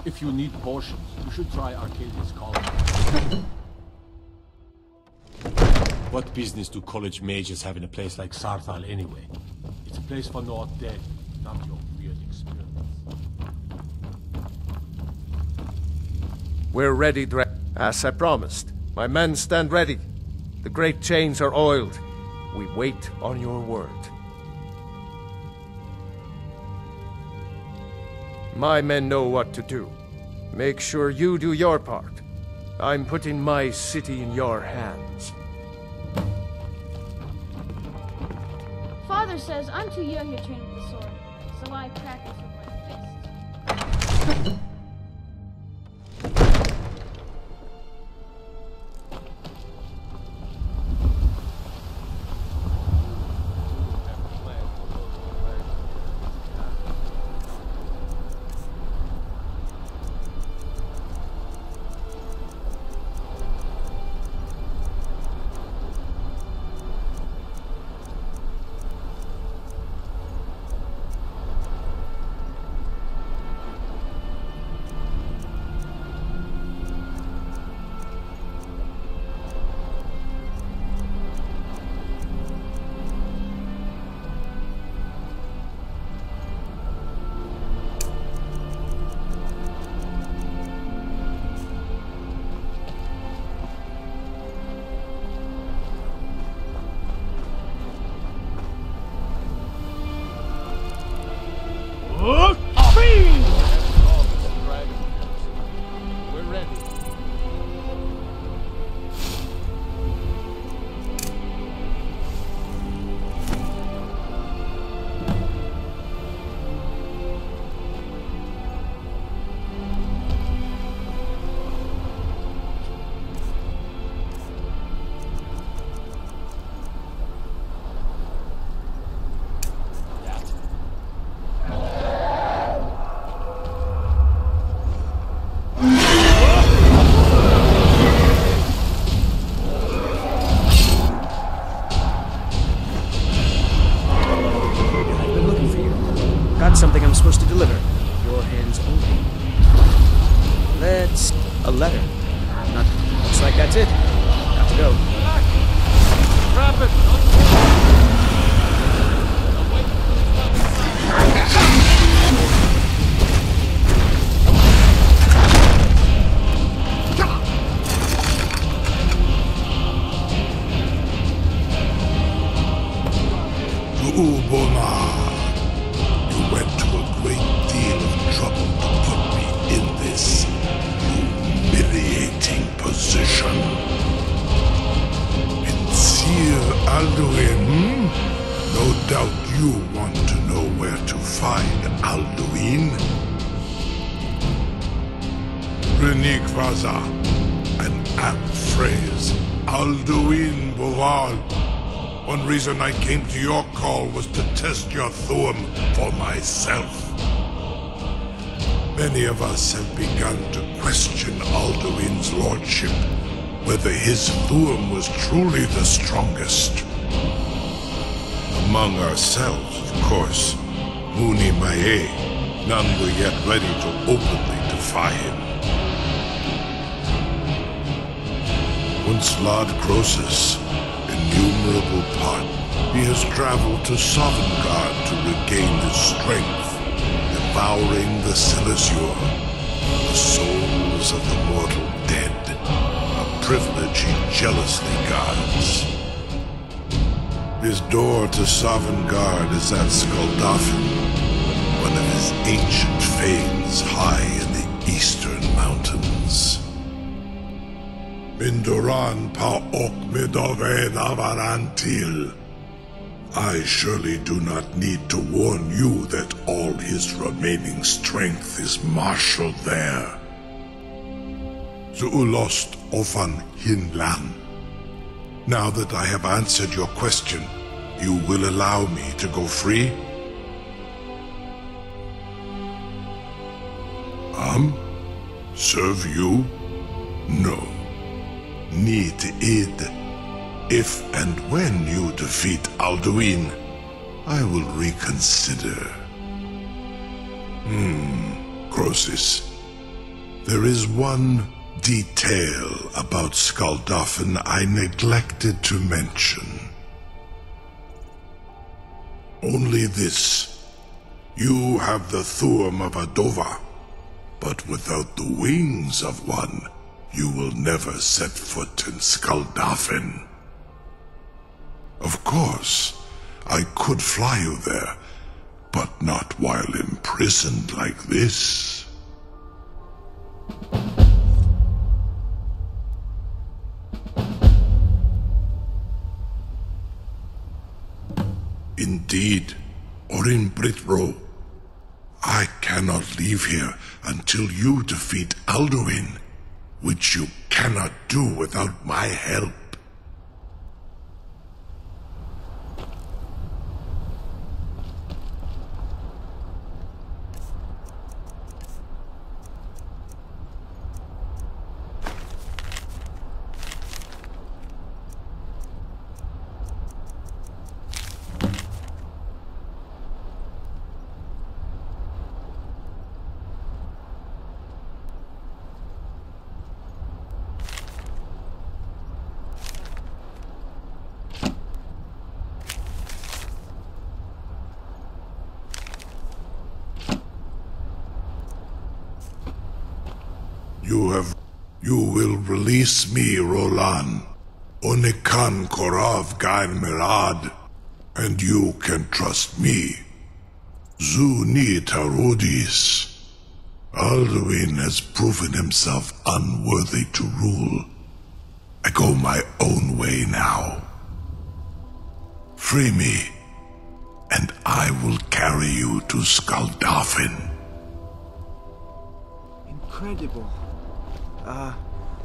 If you need potions, you should try Arcadia's college. What business do college mages have in a place like Sarthal anyway? It's a place for no dead, not your weird experiments. We're ready, as I promised. My men stand ready. The great chains are oiled. We wait on your word. My men know what to do. Make sure you do your part. I'm putting my city in your hands. Father says I'm too young to train with the sword, so I practice with my fist. Something I'm supposed to deliver. Your hands only. That's a letter. Looks like that's it. Got to go. Grab it! Ubona. You went Renikvaza, an apt phrase. Alduin Boval. One reason I came to your call was to test your Thuum for myself. Many of us have begun to question Alduin's lordship, whether his Thuum was truly the strongest. Among ourselves, of course, Muni Mae, none were yet ready to openly defy him. Once Lord Croesus, innumerable pardon, he has traveled to Sovngarde to regain his strength, devouring the Silesure, the souls of the mortal dead, a privilege he jealously guards. His door to Sovngarde is at Skuldafn, one of his ancient fanes high in the eastern mountains. Mindoran pa ok midove navarantil. I surely do not need to warn you that all his remaining strength is marshaled there. Zuulost ofan hinlan. Now that I have answered your question, you will allow me to go free? Serve you? No. Need id. If and when you defeat Alduin, I will reconsider. Croesus. There is one detail about Skuldafn I neglected to mention. Only this. You have the Thuum of a Dova, but without the wings of one, you will never set foot in Skuldafn. Of course, I could fly you there, but not while imprisoned like this. Indeed, Orin Britro, I cannot leave here until you defeat Alduin, which you cannot do without my help. You will release me, Roland. Onikan Korav Gain Mirad, and you can trust me. Zuni Tarudis. Alduin has proven himself unworthy to rule. I go my own way now. Free me, and I will carry you to Skuldafn. Incredible.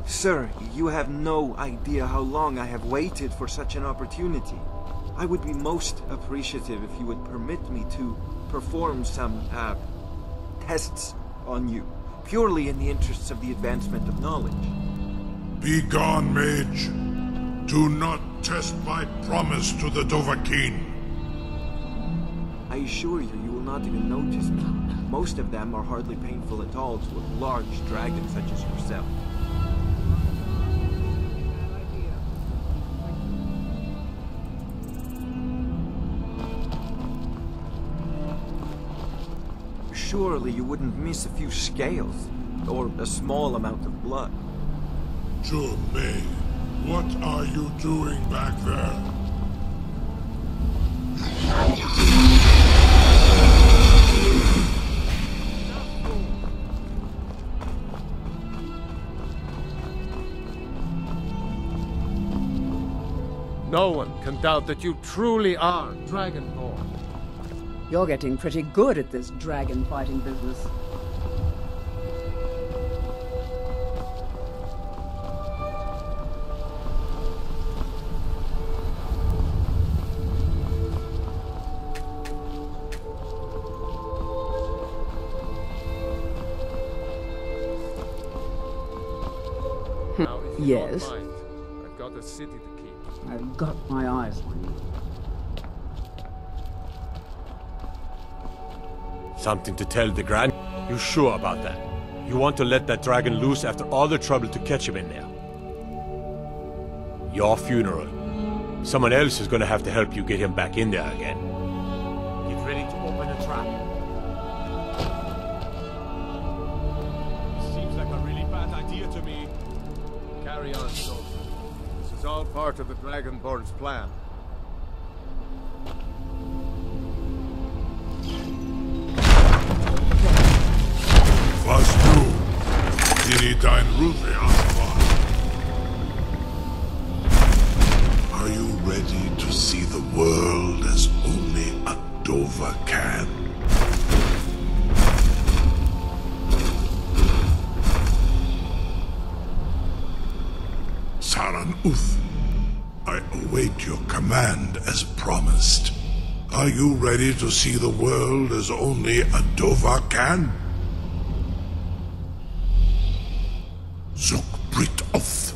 Sir, you have no idea how long I have waited for such an opportunity. I would be most appreciative if you would permit me to perform some, tests on you, purely in the interests of the advancement of knowledge. Be gone, mage. Do not test my promise to the Dovahkiin. I assure you, you will not even notice me. Most of them are hardly painful at all to a large dragon such as yourself. Surely you wouldn't miss a few scales, or a small amount of blood. May, what are you doing back there? No one can doubt that you truly are Dragonborn. You're getting pretty good at this dragon fighting business. Now, if you Yes? don't mind, I've got a city to keep. I've got my eyes on you. Something to tell the Grand? You sure about that? You want to let that dragon loose after all the trouble to catch him in there? Your funeral. Someone else is gonna have to help you get him back in there again. Get ready to open a trap. This seems like a really bad idea to me. Carry on, soldier. This is all part of the Dragonborn's plan. Was du, die dein Rufe war? Are you ready to see the world as only a Dova can? Saran Uth, I await your command as promised. Are you ready to see the world as only a Dova can? Zukbrit Oth,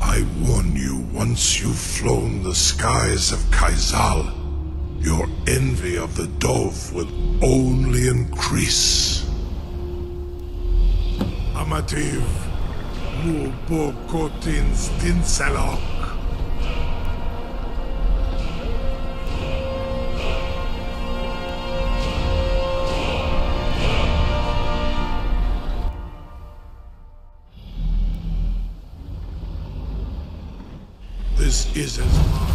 I warn you, once you've flown the skies of Kaizal, your envy of the Dove will only increase. Amativ, Mubo Kotin Stinselok. This is as far.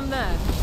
one then.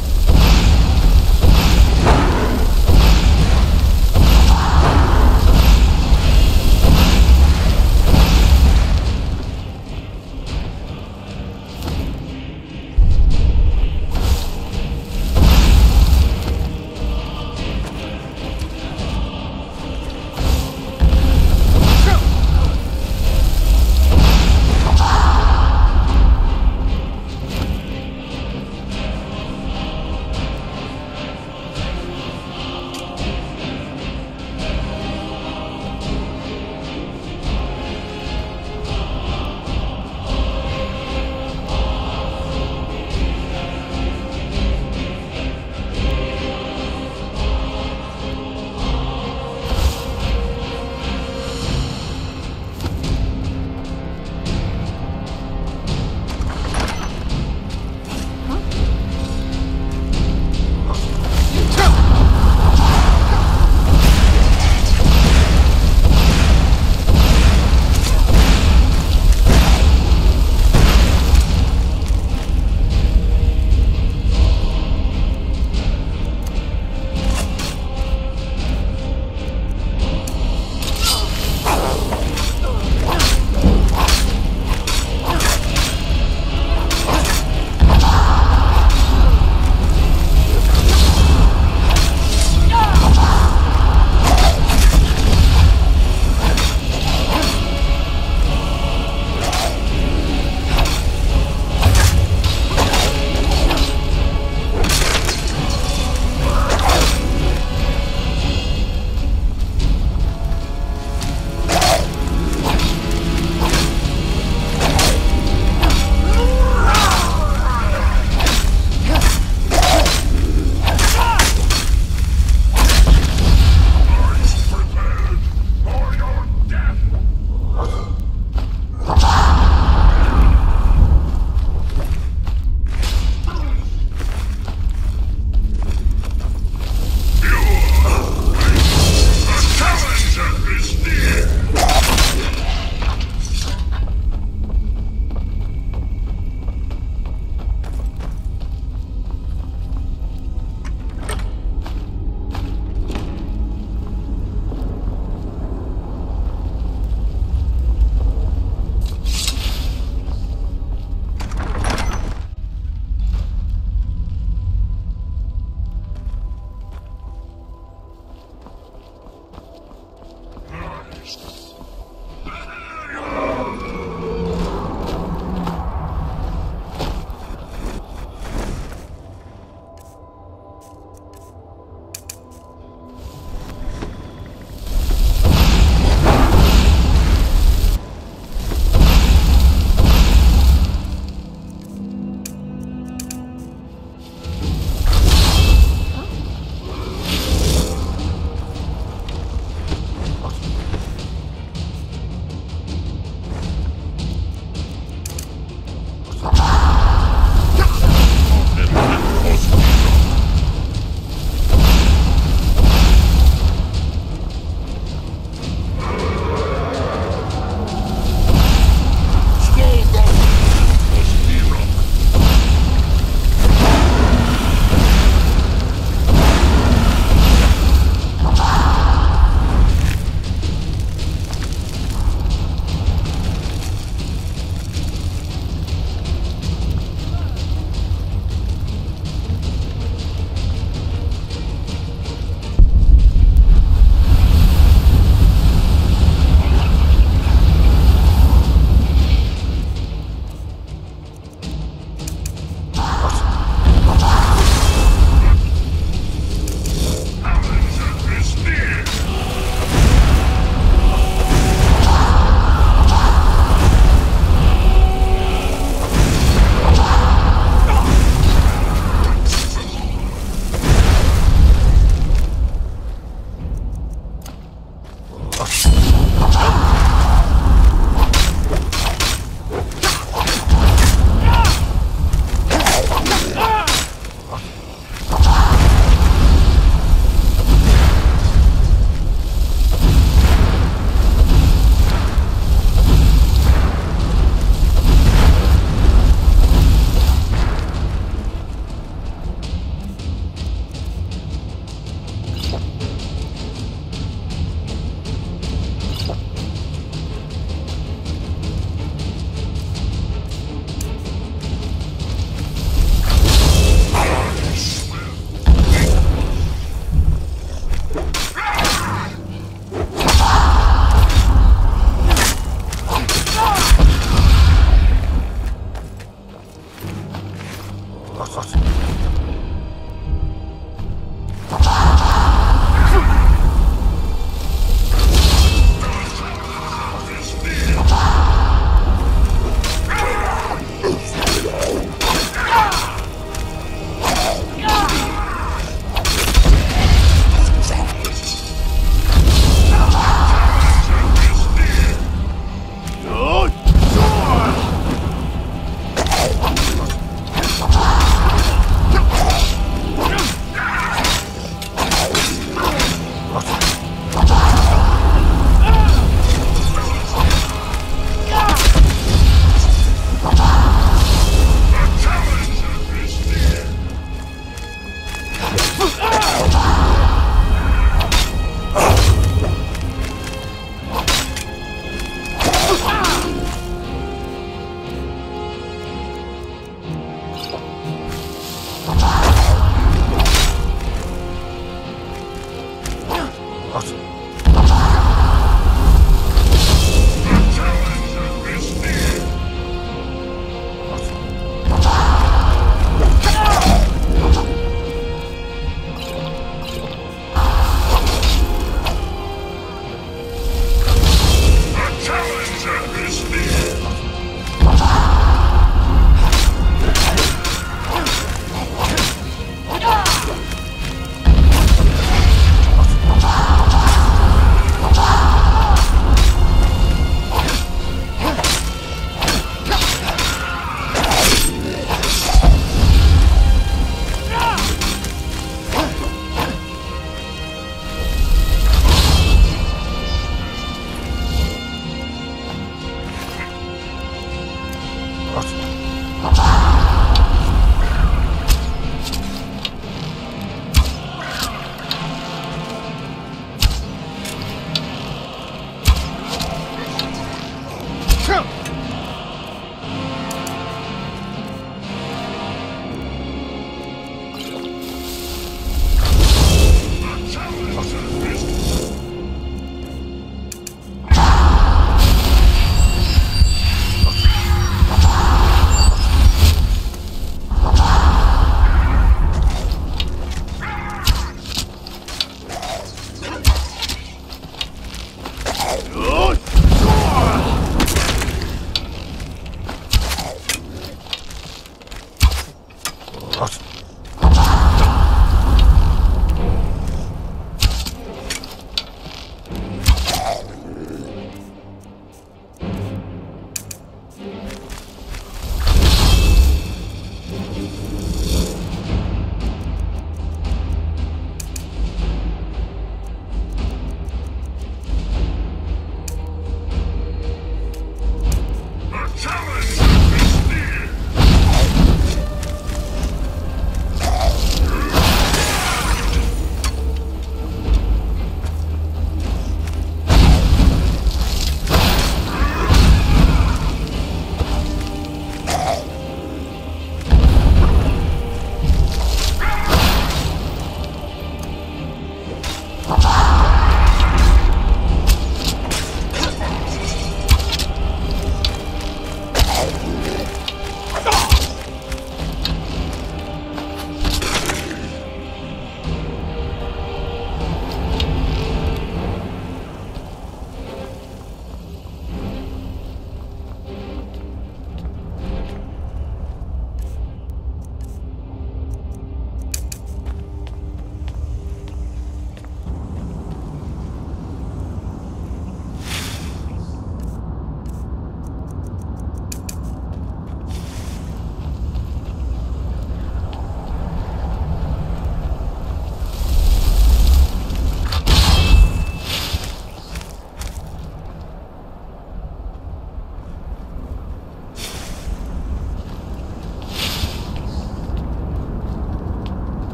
Ah!